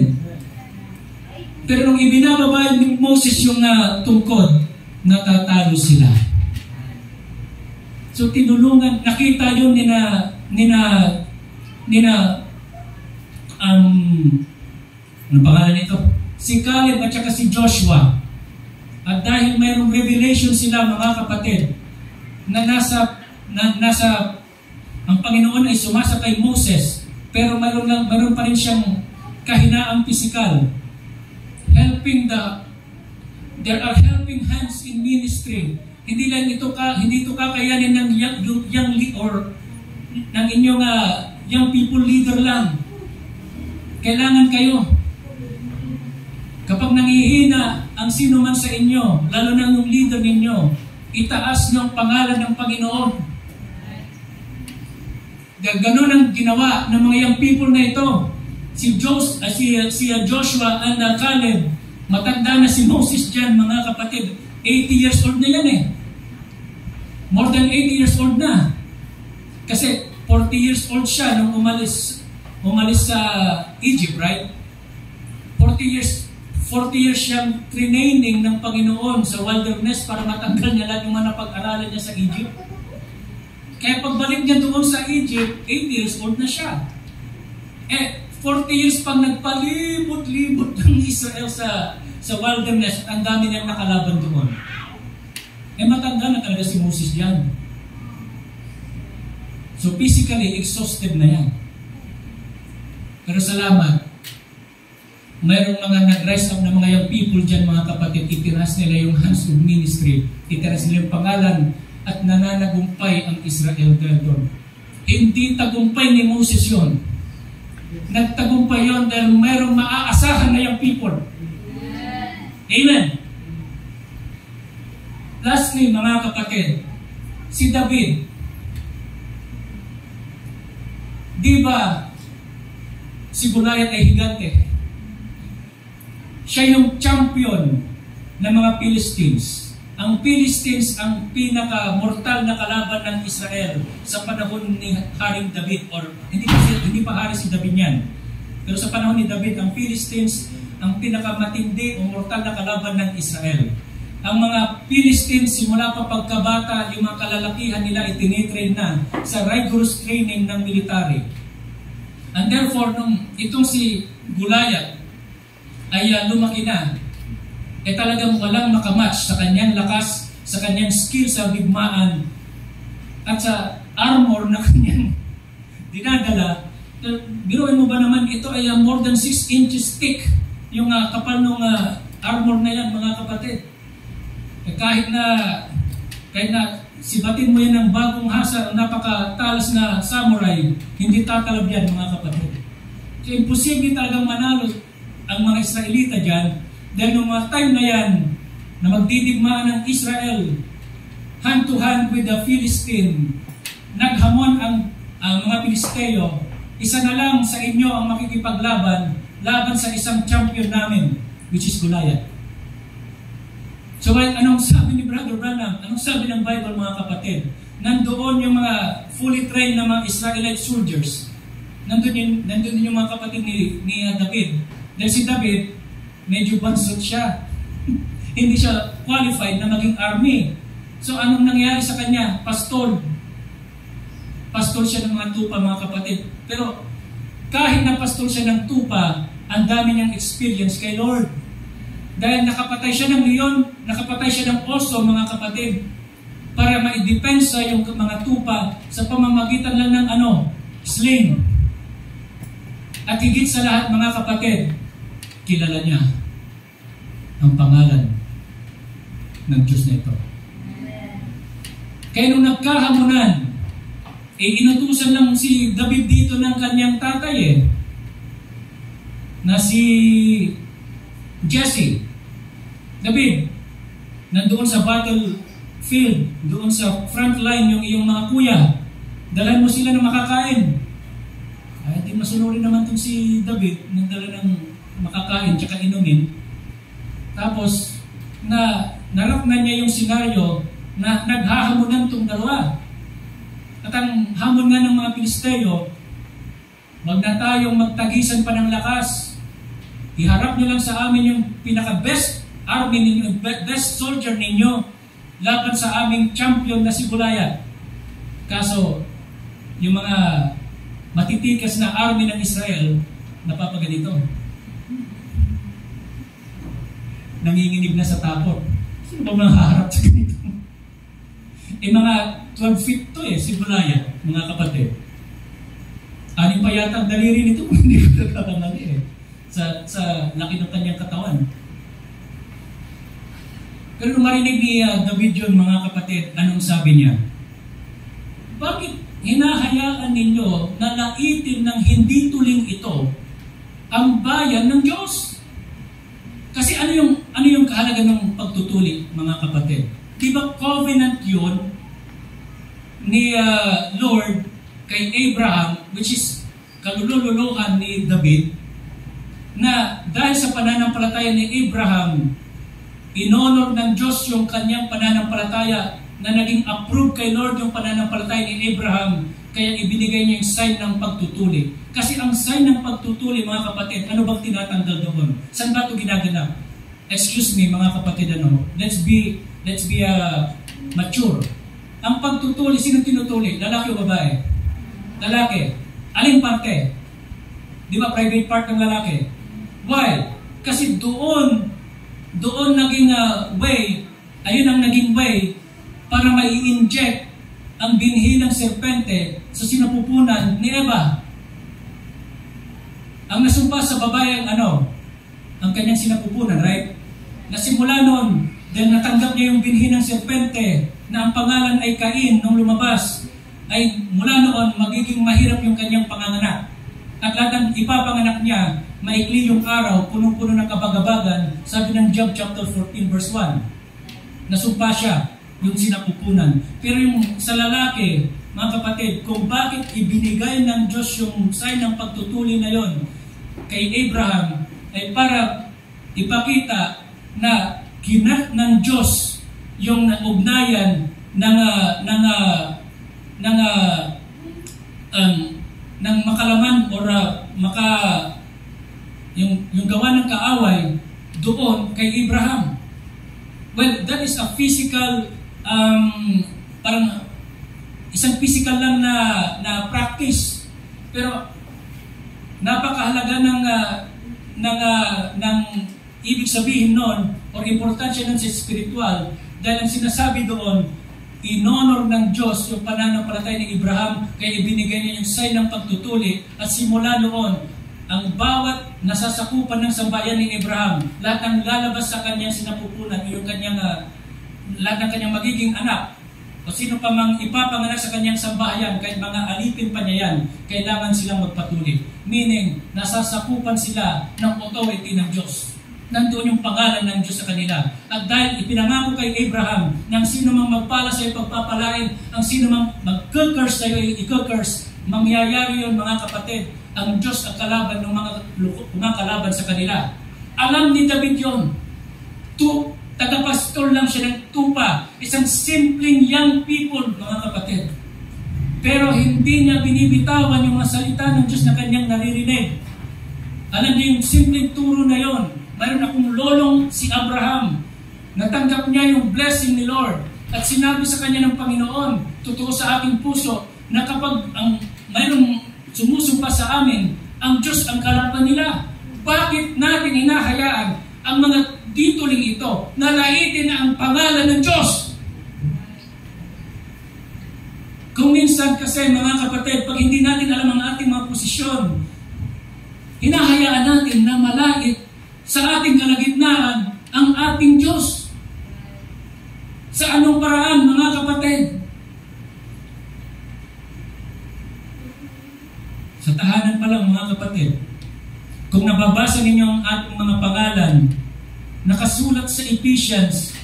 Pero nung ibinababa ni Moses yung tungkod, natatalo sila. So tinulungan, nakita yun ano pangalan nito? Si Caleb at saka si Joshua. At dahil mayroong revelation sila, mga kapatid, na nasa ang Panginoon ay sumasa kay Moses, pero mayroon pa rin siyang kahinaang pisikal. There are helping hands in ministry. Hindi ito kakayanin ng young or ng inyong young people leader lang. Kailangan kayo. Kapag nangihina ang sino man sa inyo, lalo na yung leader ninyo, itaas niyo ang pangalan ng Panginoon. Ganon ang ginawa ng mga young people na ito. Si Joshua and Caleb, matanda na si Moses dyan, mga kapatid. 80 years old na yan eh. More than 80 years old na. Kasi 40 years old siya nung umalis sa Egypt, right? 40 years siyang training ng Panginoon sa wilderness para matanggal niya lahat yung mga napag-aralan niya sa Egypt. Kaya pagbalik niya doon sa Egypt, 80 years old na siya. 40 years pang nagpalibot-libot ng Israel sa wilderness, ang dami niyang nakalaban doon. Matanda na talaga si Moses yan. So physically, exhausted na yan. Pero salamat, mayroong mga nag-rise up na mga young people dyan, mga kapatid, itiras nila yung hands of ministry, itiras nila yung pangalan, at nananagumpay ang Israel dahil doon. Hindi tagumpay ni Moses yun. Nagtagumpay yun dahil mayroong maaasahan na young people. Amen. Lastly, mga kapatid, si David, di ba si Goliath ay higante? Siya yung champion ng mga Philistines. Ang Philistines ang pinaka-mortal na kalaban ng Israel sa panahon ni Haring David, or hindi pa hari si David yan. Pero sa panahon ni David, ang Philistines ang pinaka-matindi o mortal na kalaban ng Israel. Ang mga Philistines, simula pa pagkabata, yung mga kalalakihan nila itinitrain na sa rigorous training ng military. And therefore, itong si Goliath ay lumaki na, talagang walang makamatch sa kanyang lakas, sa kanyang skill sa bigmaan, at sa armor na kanyang dinadala. Biruin mo ba naman, ito ay more than 6 inches thick, yung kapal ng armor na yan, mga kapatid. Kahit na sibatin mo yan ng bagong hasa, napakatalas na samurai, hindi tatalab yan, mga kapatid. So imposible talagang manalo ang mga Israelita dyan, dahil noong mga time na yan, na magdidigmaan ng Israel, hand to hand with the Philistine, naghamon ang mga Pilisteo, isa na lang sa inyo ang makikipaglaban, laban sa isang champion namin, which is Goliath. So anong sabi ni Brother Branham? Anong sabi ng Bible, mga kapatid? Nandoon yung mga fully trained na mga Israelite soldiers. Nandun yung mga kapatid ni David. Dahil si David, medyo bansot siya. Hindi siya qualified na maging army. So anong nangyari sa kanya? Pastol. Pastol siya ng mga tupa, mga kapatid. Pero kahit na pastol siya ng tupa, ang dami niyang experience kay Lord. Dahil nakapatay siya ng leon, nakapatay siya ng oso, mga kapatid, para maidepensa yung mga tupa sa pamamagitan lang ng sling. At higit sa lahat, mga kapatid, kilala niya ang pangalan ng Diyos na ito. Kaya nung nagkahamunan, inutusan lang si David dito ng kanyang tatay na si Jesse. David, nandoon sa battlefield, doon sa front line yung iyong mga kuya. Dalhan mo sila na makakain. Ay, di masunurin naman itong si David, nagdala ng makakain tsaka inumin. Tapos, naraknan niya yung senaryo na naghahamunan itong dalawa. At ang hamon nga ng mga Pilisteo, wag na tayong magtagisan pa ng lakas. Iharap niyo lang sa amin yung pinaka-best army ninyo, best soldier ninyo laban sa aming champion na si Goliath. Kaso, yung mga matitikas na army ng Israel, napapaganito. Nanginginig na sa takot. Sino ba mga haharap sa ganito? Mga 12 feet to si Goliath, mga kapatid. Aning pa yata ang daliri nito, hindi ko nagkakamali sa laki ng kanyang katawan. Pero nung marinig ni David yun, mga kapatid, anong sabi niya? Bakit hinahayaan ninyo na laitin ng hindi tuling ito ang bayan ng Diyos? Kasi ano yung kahalaga ng pagtutuli, mga kapatid? Di ba covenant yun ni Lord kay Abraham, which is kalululuhan ni David, na dahil sa pananampalataya ni Abraham, inonor ng Diyos yung kanyang pananampalataya na naging approved kay Lord yung pananampalataya ni Abraham, kaya ibinigay niya yung sign ng pagtutuli. Kasi ang sign ng pagtutuli, mga kapatid, ano bang tinatanggal doon? Saan ba ito ginaganap? Excuse me, mga kapatid, let's be mature. Ang pagtutuli, sino tinutuli? Lalaki o babae? Lalaki. Aling parte? Di ba private part ng lalaki? Why? Kasi doon naging way, ayun ang naging way para mai-inject ang binhi ng serpente sa sinapupunan ni Eva. Ang nasumpa sa babae ang kanyang sinapupunan, right? Nasimula noon, dahil natanggap niya yung binhi ng serpente na ang pangalan ay Cain nung lumabas, ay mula noon magiging mahirap yung kanyang panganganak. At lahat ng ipapanganak niya, maikli yung araw, punong-puno ng kabagabagan, sabi ng Job chapter 14 verse 1. Nasumpa siya, yung sinapupunan. Pero yung sa lalaki, mga kapatid, kung bakit ibinigay ng Diyos yung sign ng pagtutuli na yon kay Abraham, ay para ipakita na kinat ng Diyos yung ugnayan ng makalaman or yung gawa ng kaaway doon kay Abraham. Well, that is a physical parang isang physical lang na practice. Pero napakahalaga ng ibig sabihin noon or importansya nun sa spiritual, dahil ang sinasabi doon, inonor ng Diyos yung pananampalataya ni Abraham, kaya ibinigay niya yung sign ng pagtutuli, at simula noon, ang bawat nasasakupan ng sambayan ni Abraham, lahat ng lalabas sa kanyang sinapupunan, yung kanyang, lahat ng kanyang magiging anak, o sino pa mang ipapanganak sa kanyang sambahayan, kahit mga alipin pa niya yan, kailangan silang magpatuli. Meaning, nasasakupan sila ng authority ng Diyos. Nandoon yung pangalan ng Diyos sa kanila. At dahil ipinangako kay Abraham, nang sino mang magpala sa iyo pagpapalain, ang sino mang mag-curse sa iyo, i-curse, mangyayari yun, mga kapatid. Ang Diyos ang kalaban ng mga kalaban sa kanila. Alam ni David yun. Tagapastol lang siya ng tupa. Isang simpleng young people, mga kapatid. Pero hindi niya binibitawan yung mga salita ng Diyos na kanyang naririnig. Alam niyo yung simpleng turo na yon. Mayroon akong lolong si Abraham. Natanggap niya yung blessing ni Lord. At sinabi sa kanya ng Panginoon, totoo sa aking puso, na kapag mayroong sumusumpa sa amin, ang Diyos ang kalaban nila. Bakit natin hinahayaan ang mga tituling ito na laitin ang pangalan ng Diyos? Kung minsan kasi mga kapatid, pag hindi natin alam ang ating mga posisyon, hinahayaan natin na malait sa ating kalagitnaan ang ating Diyos. Sa anong paraan, mga kapatid? Sa tahanan pa lang, mga kapatid, kung nababasa ninyo ang ating mga pangalan, nakasulat sa Ephesians,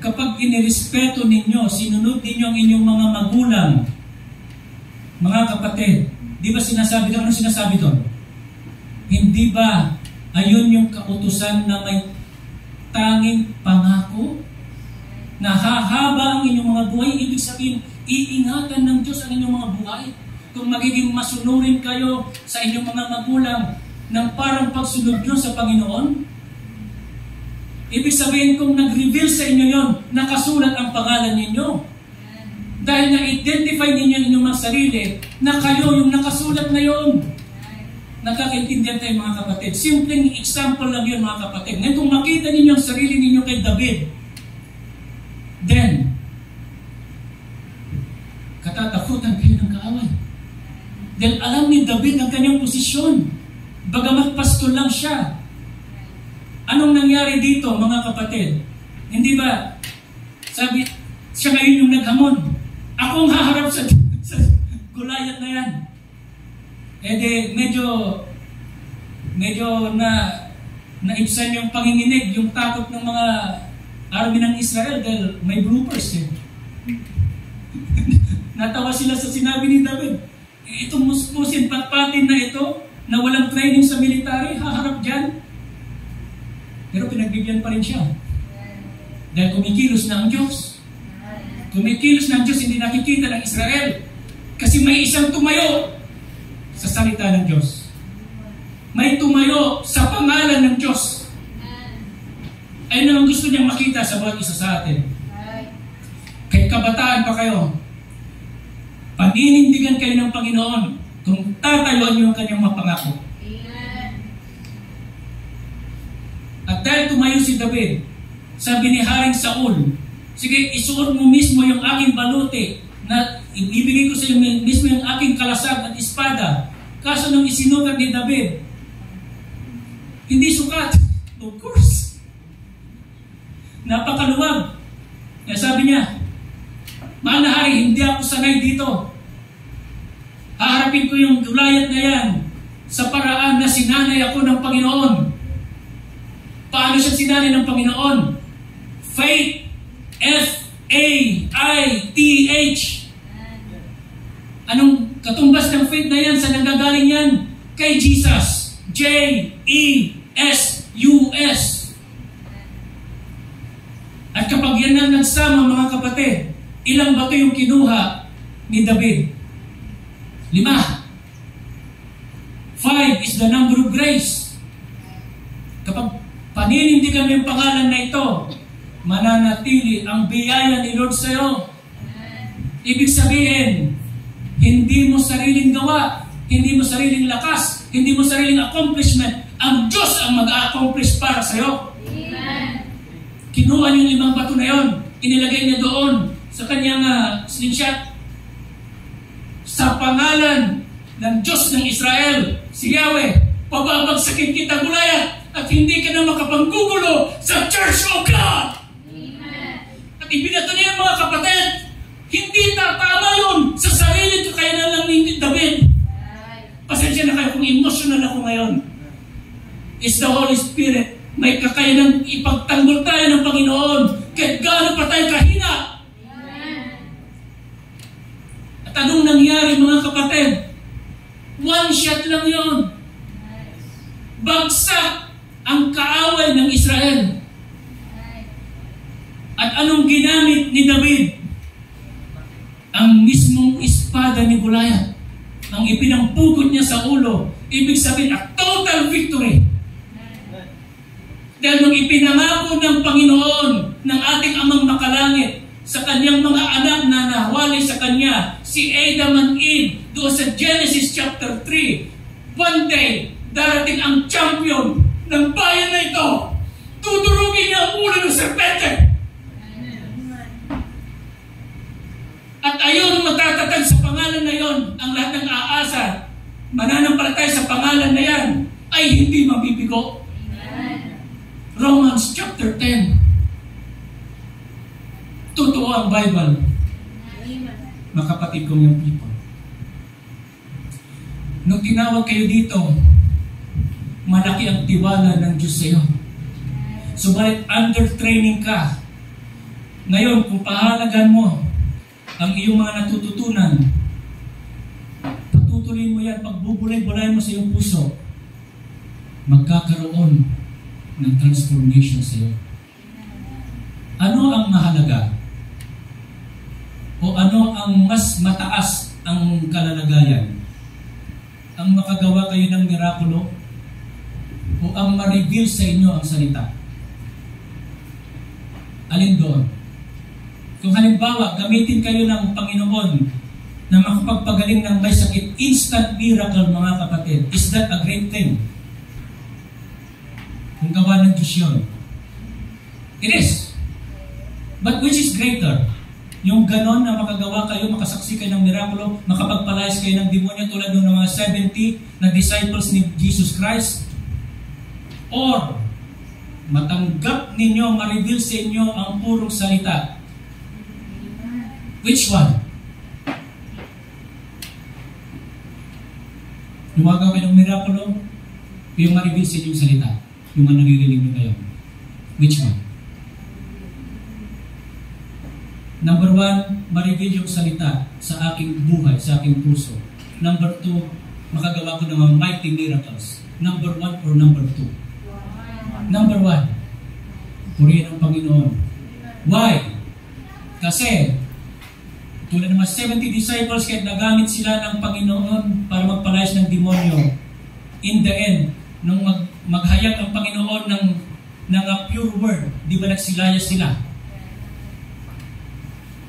kapag inirespeto ninyo, sinunod ninyo ang inyong mga magulang, mga kapatid, di ba sinasabi doon? Ano sinasabi doon? Hindi ba ayun yung kautusan na may tanging pangako? Na hahaba ang inyong mga buhay, ibig sabihin, iingatan ng Diyos ang inyong mga buhay. Kung magiging masunurin kayo sa inyong mga magulang ng parang pagsunod nyo sa Panginoon, ibig sabihin kung nag-reveal sa inyo yon, nakasulat ang pangalan ninyo. Dahil na-identify ninyo ang inyong mga sarili, na kayo yung nakasulat na yon. Nagkakaintindihan tayo mga kapatid. Simpleng example lang yun mga kapatid. Ngayon kung makita ninyo ang sarili ninyo kay David, then, katatakutan kayo ng kaaway. Dahil alam ni David ang kanyang posisyon. Bagamat pastol lang siya. Anong nangyari dito, mga kapatid? Hindi ba, sabi, siya ngayon yung naghamon. Akong haharap sa Goliath na yan. Eh di, medyo naibsan yung panginginig, yung takot ng mga army ng Israel dahil may bloopers eh. Natawa sila sa sinabi ni David. Itong musmusin patpatin na ito, na walang training sa military, haharap dyan. Pero pinagbigyan pa rin siya. Dahil kumikilos na ang Diyos. Kumikilos na ang Diyos, hindi nakikita ng Israel. Kasi may isang tumayo sa salita ng Diyos. May tumayo sa pangalan ng Diyos. Ayun naman gusto niyang makita sa bawat isa sa atin. Kahit kabataan pa kayo, paninindigan kayo ng Panginoon kung tatayuan niyo ang kanyang mapangako. At dahil tumayo si David, sabi ni Haring Saul, sige, isuot mo mismo yung aking baluti na ibibigay ko sa iyo mismo yung aking kalasag at espada. Kaso nung isinukat ni David, hindi sukat. Of course. Napakaluwag. Kaya sabi niya, mahal na hari, hindi ako sanay dito. Haharapin ko yung Goliath na yan sa paraan na sinanay ako ng Panginoon. Paano siya sinanay ng Panginoon? Faith. F-A-I-T-H. Anong katumbas ng faith na yan? Saan nagagaling yan? Kay Jesus. J-E-S-U-S. At kapag yan ang nagsama, mga kapatid, ilang bato yung kinuha ni David? 5. 5 is the number of grace. Kapag paninindigan mo yung pangalan na ito, mananatili ang biyaya ni Lord sa iyo. Ibig sabihin, hindi mo sariling gawa, hindi mo sariling lakas, hindi mo sariling accomplishment. Ang Diyos ang mag-accomplish para sa iyo. Kinuha niya yung 5 bato na yon, inilagay niya doon sa kanyang slingshot. Sa pangalan ng Diyos ng Israel, si Yahweh, pababagsakin kita, Goliath, at hindi ka na makapanggugulo sa Church of God. Amen. At ibinato niya mga kapatid, hindi tama yun sa sarili ko, kaya na lang ni David. Pasensya na kayo kung emotional ako ngayon. It's the Holy Spirit. May kakayanang ipagtanggol tayo ng Panginoon kahit gaano pa tayo kahina. At anong nangyari mga kapatid? One shot lang yun. Bagsak ang kaaway ng Israel. Anong ginamit ni David? Ang mismong espada ni Goliath. Ang ipinampugot niya sa ulo. Ibig sabihin, a total victory. Dahil nung ipinangako ng Panginoon, ng ating Amang Makalangit, sa kanyang mga anak na nahwali sa kanya, si Adam and Eve, doon sa Genesis chapter 3, one day, darating ang champion ng bayan na ito. Tudurugin niya ang ulo ng serpente. At ayon matatatag sa pangalan na yon, ang lahat ng aasa, mananampalataya sa pangalan na yan, ay hindi mabibigo. Romans chapter 10. Totoo ang Bible. Mga kapatid kong yung people. Nung tinawag kayo dito, malaki ang tiwala ng Diyos sa iyo. Subalit under training ka. Ngayon, kung pahalagan mo ang iyong mga natututunan, patutuloy mo yan, pagbubulay-bulay mo sa iyong puso, magkakaroon ng transformation sa iyo. Ano ang mahalaga? O ano ang mas mataas ang kalalagayan? Ang makagawa kayo ng mirakulo? O ang ma-reveal sa inyo ang salita? Alin doon? Kung halimbawa, gamitin kayo ng Panginoon na makapagpagaling ng may sakit, instant miracle mga kapatid, is that a great thing? Kung gawa ng Diyos yun. It is. But which is greater? Yung ganon na makagawa kayo, makasaksi kayo ng mirakulo, makapagpalayas kayo ng demonyo tulad ng mga 70 na disciples ni Jesus Christ? Or, matanggap ninyo, ma-reveal sa inyo ang purong salita? Which one? Yung magawa kayo ng mirakulo, yung ma-reveal sa inyo yung salita? Yung mga naririnig nyo ngayon? Which one? Number 1, ma-reveal yung salita sa aking buhay, sa aking puso. Number 2, makagawa ko ng mga mighty miracles. Number 1 or number 2? Number 1, purihin ang Panginoon. Why? Kasi, tulad ng mga 70 disciples, kahit nagamit sila ng Panginoon para magpalayas ng demonyo, in the end, nung maghayag ang Panginoon ng pure word, di ba nagsilayas sila?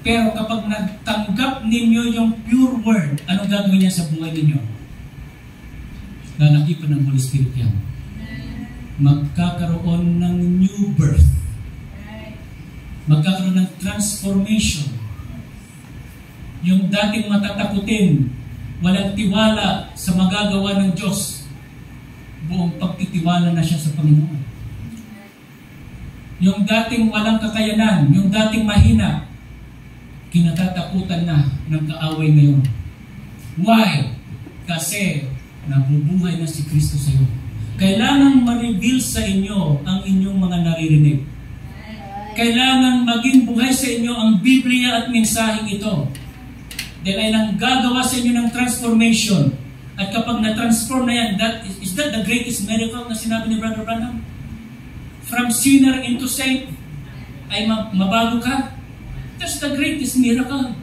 Pero kapag nagtanggap ninyo yung pure word, anong gagawin niya sa buhay ninyo? Lalakipan ng Holy Spirit yan. Magkakaroon ng new birth. Magkakaroon ng transformation. Yung dating matatakutin, walang tiwala sa magagawa ng Diyos, buong pagtitiwala na siya sa Panginoon. Yung dating walang kakayanan, yung dating mahina, kinatatakutan na ng kaaway ngayon. Why? Kasi nabubuhay na si Kristo sa iyo. Kailangan ma-reveal sa inyo ang inyong mga naririnig. Kailangan maging buhay sa inyo ang Biblia at mensaheng ito. Dahil ay nang gagawa sa inyo ng transformation. At kapag na-transform na yan, is that the greatest miracle na sinabi ni Brother Branham? From sinner into saint, ay mabago ka? That's the greatest miracle.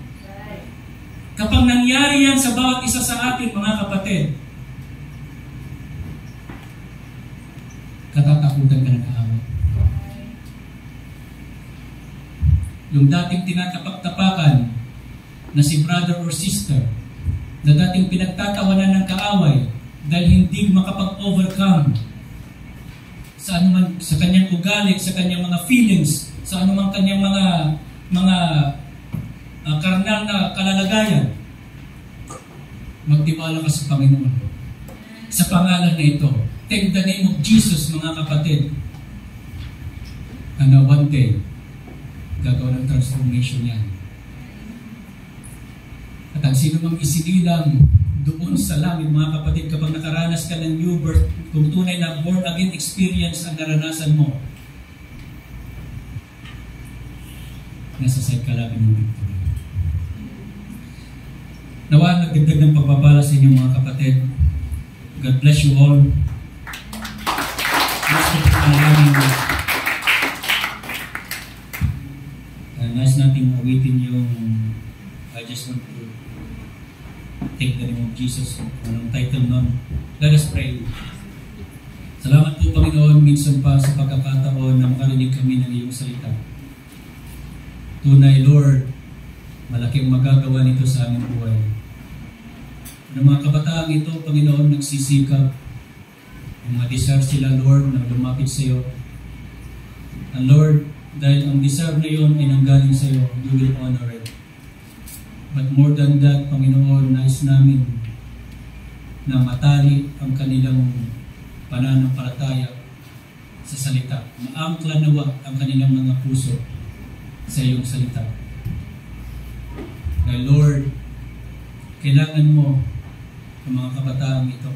Kapag nangyari yan sa bawat isa sa atin, mga kapatid, katatakutan ka ng kaaway. Yung dating tinatapak-tapakan na si brother or sister, na dating pinagtatawanan ng kaaway dahil hindi makapag-overcome sa anuman, sa kanyang ugali, sa kanyang mga feelings, sa anumang kanyang mga karnal na kalalagayan, magtiwala ka sa Panginoon. Sa pangalan na ito, take the name of Jesus, mga kapatid. And one day, gagawa ng transformation yan. At ang sino mang isinilang doon sa langit, mga kapatid, kapag nakaranas ka ng new birth, kung tunay na born again experience ang naranasan mo, nasa side ka lang ng victory. Nawa, nagdagdag ng pagpapala sa inyo, mga kapatid. God bless you all. to take the name of Jesus. Anong title nun? Let us pray. Salamat po, Panginoon, minsan pa sa pagkakataon na makarinig kami ng iyong salita. Tunay, Lord, malaking magagawa nito sa aming buhay. Ng mga kabataang ito, Panginoon, nagsisikap. Yung mga desire sila, Lord, na lumapit sa iyo. And Lord, dahil ang desire na yun ay nanggaling sa iyo, you will honor it. But more than that, Panginoon, nais namin na matali ang kanilang pananampalataya sa salita. Maangkla nawa ang kanilang mga puso sa iyong salita. Dahil Lord, kailangan mo ang mga kabataang ito.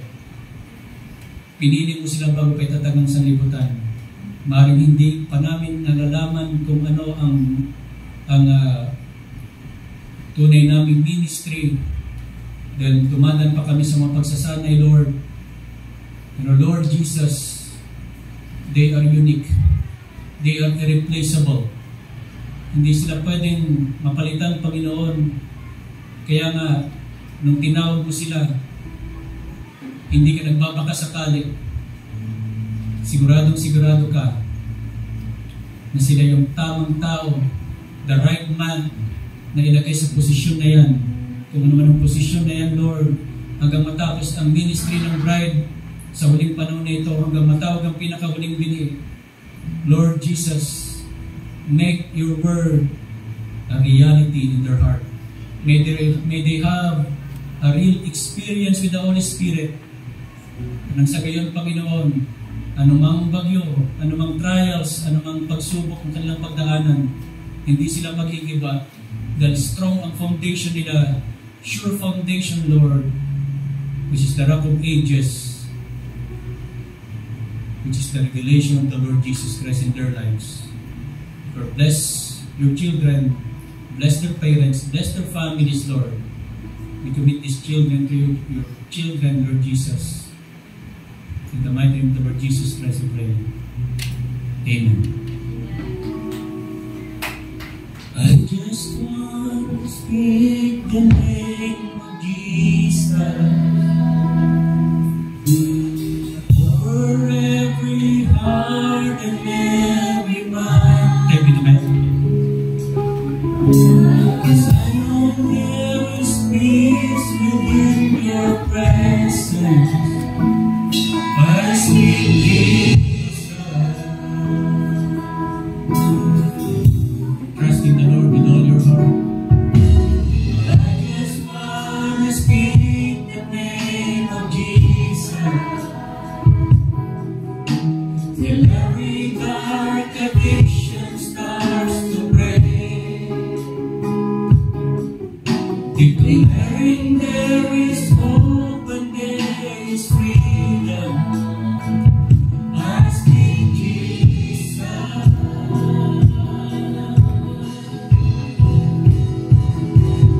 Pinili mo sila bago pa itatag ng sanlibutan. Maaaring hindi pa namin nalalaman kung ano ang tunay naming ministry. Dahil dumadan pa kami sa mga pagsasanay, Lord. Pero Lord Jesus, they are unique. They are irreplaceable. Hindi sila pwedeng mapalitan, Panginoon. Kaya nga, nung tinawag mo sila, hindi ka nagbabaka sakali. Sigurado ka na sila yung tamang tao, the right man na ilagay sa posisyon na yan. Kung ano man ang posisyon na yan, Lord, hanggang matapos ang ministry ng bride sa huling panahon na ito, hanggang matawag ang pinakahuling bini. Lord Jesus, make your word a reality in their heart. May they have a real experience with the Holy Spirit. Nang sa gayon, Panginoon, anumang bagyo, anumang trials, anumang pagsubok ng kanilang pagdaanan, hindi sila magigiba dahil strong ang foundation nila, sure foundation, Lord, which is the rock of ages, which is the revelation of the Lord Jesus Christ in their lives. Lord, bless your children, bless their parents, bless their families, Lord. We commit these children to you, your children, Lord Jesus. In the mighty name of the Lord Jesus Christ we pray. Amen. I just want to speak the name of Jesus over every heart and every mind. Every mind. 'Cause I know there is peace within your presence. I speak Jesus. Trust in the Lord with all your heart. I just want to speak the name of Jesus. Till every dark addiction starts to break. Declaring there is hope and there is freedom. I speak Jesus.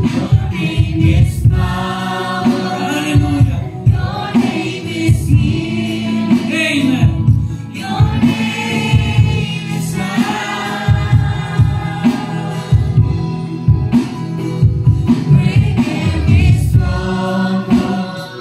Your name is power. Hallelujah. Your name is healing. Amen. Your name is life. Break every stronghold.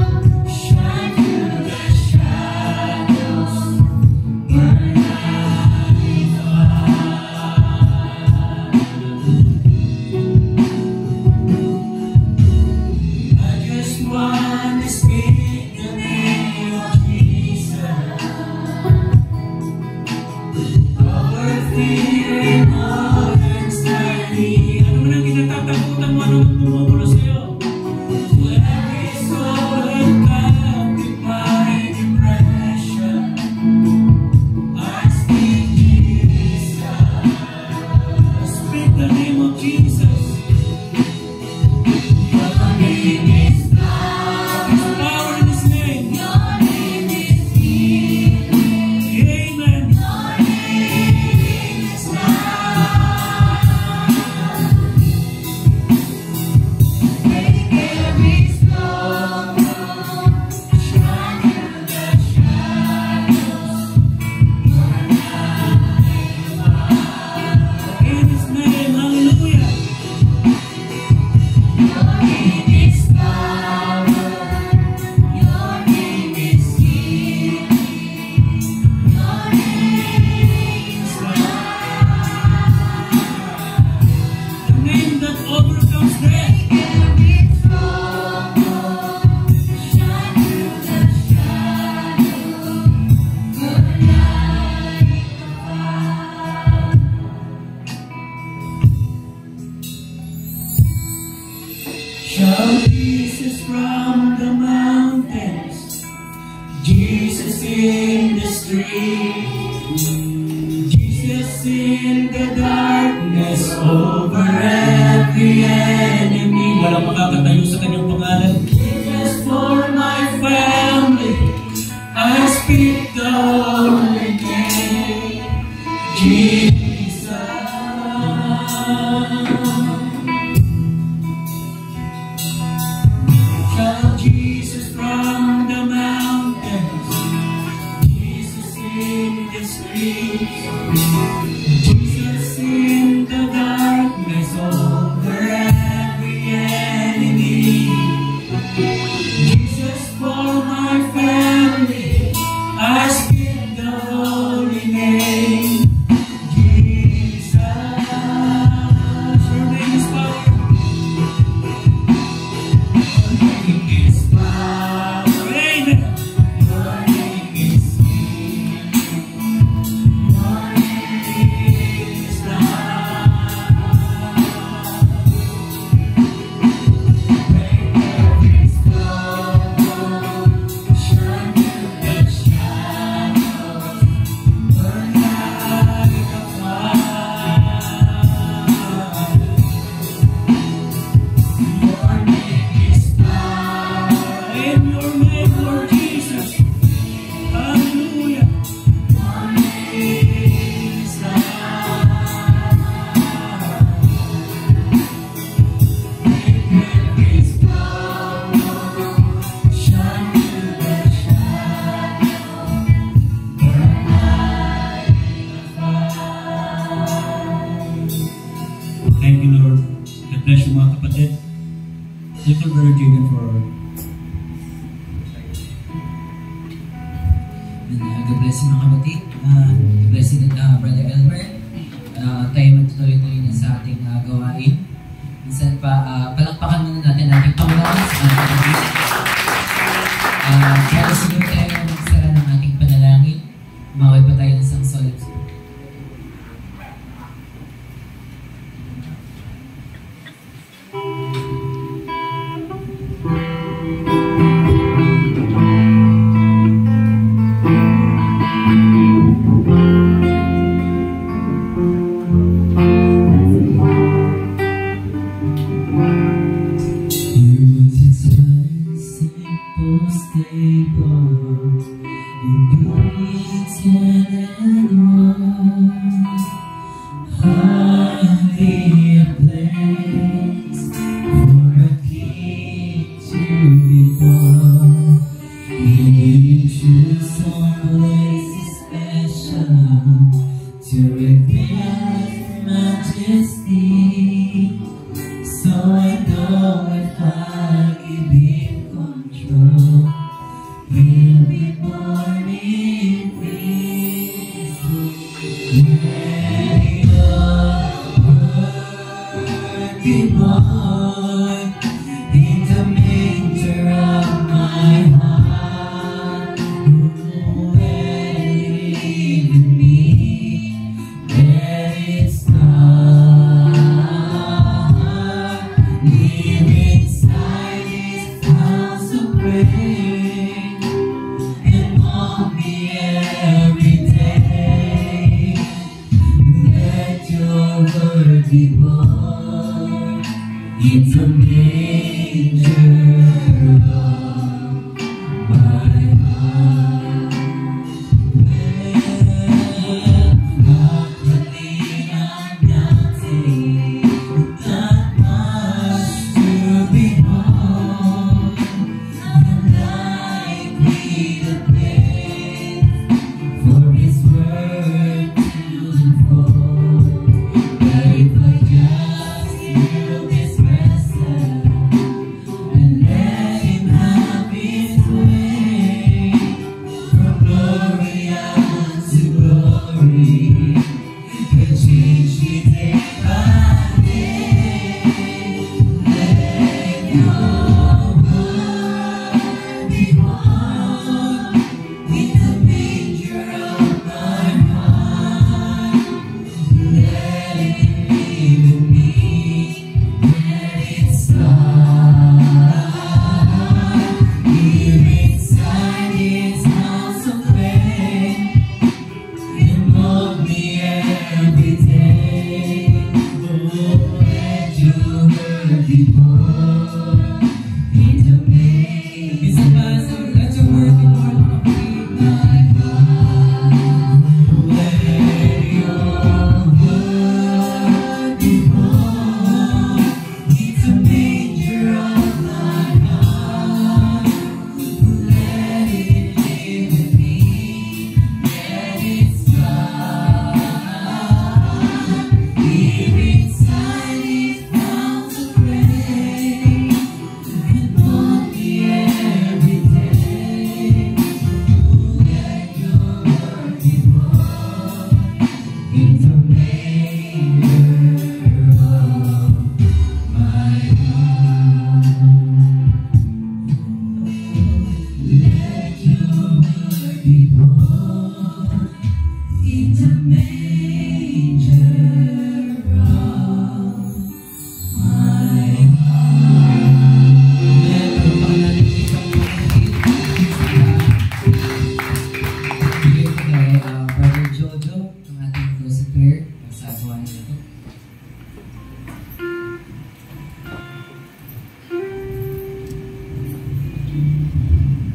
Jesus from the mountains, Jesus in the street, Jesus in the darkness over every enemy. Walang makakatayo sa kanyang pangalan. Jesus for my family, I speak the holy name, Jesus. Shout Jesus from the mountains, Jesus in the streets, Jesus in the darkness over every enemy. Jesus for my family, I speak the holy name, Jesus. Your name is power. Your name is power. Amen. Your name is healing. Your name is love. Break every stone, shine through the shadows, burn like a fire. Your name is power. In your name, Lord Jesus. Hallelujah. Your name is love. Break every stone, shine through the shadows, burn like a fire. Thank you, Lord. God bless you, mga kapatid. Little Virgin for God bless you mga kapatid. God bless you Brother Elmer. Tayo magtutuloy-tuloy na sa ating gawain. Minsan pa, palakpakan muna natin ating Panginoon sa ating kapatid. Kaya sunod tayo magsara ng ating panalangin. Maway pa tayo ng isang solid. Hardly a place for a king to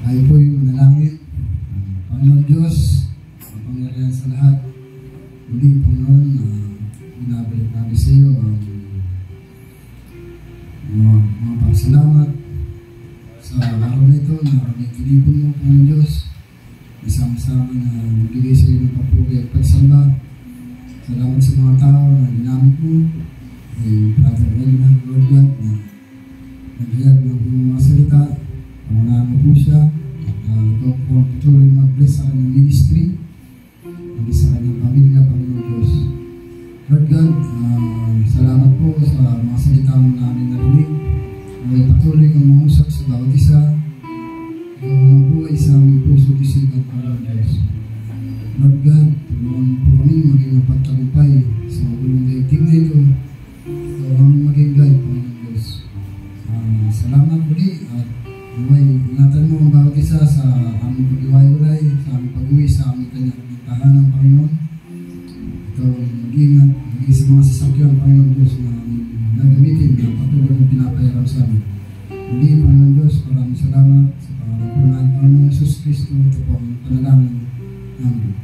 Tayo po yung manalangin. Panginoon Diyos, ang pangyarihan sa lahat. Muli, Panginoon, binabalik namin sa iyo ang mga pagsalamat sa araw na ito na kami kinipon mo, Panginoon Diyos. Isama-sama na magbigay sa iyo ng papuri at pagsamba. Salamat sa mga tao na ginamit mo. Ay Brother Elmer, Lord God, na naghayag ng mga salita. Pangunahan mo po siya. Ikaw po ang patuloy mag-bless sa kanyang ministry. Maging sa kanyang pamilya, Panginoon Diyos. Lord God, salamat po sa mga salita mo namin narinig. Ay patuloy kang mangusap sa bawat isa. Ikaw ang buhay sa aming puso isipan, Panginoon Diyos. Lord God, tulungan po kami maging mapagtagumpay sa magulong daigdig na ito. Ikaw ang maging guide, Panginoon Diyos. Salamat muli at ingatan mo ang bawat isa sa aming pag-iwalay, sa aming pag-uwi, sa aming kanyang tahanan, Panginoon. Ikaw ang mag-ingat, maging sa mga sasakyan, Panginoon Diyos, na aming nagamitin na patuloy ng pinapayaram sa amin. Muli, Panginoon Diyos, maraming salamat sa pangalan po ng Panginoon Jesus Cristo. Ito po ang panalangin namin.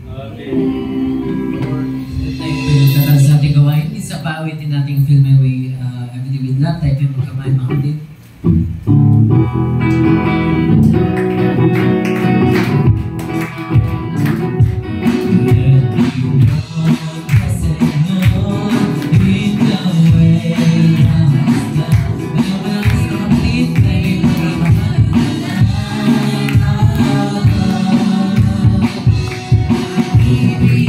Tayo sa ating gawain, isa pa awitin nating Film Away Everyday with Love. Tayo po magkamay mga kapatid. We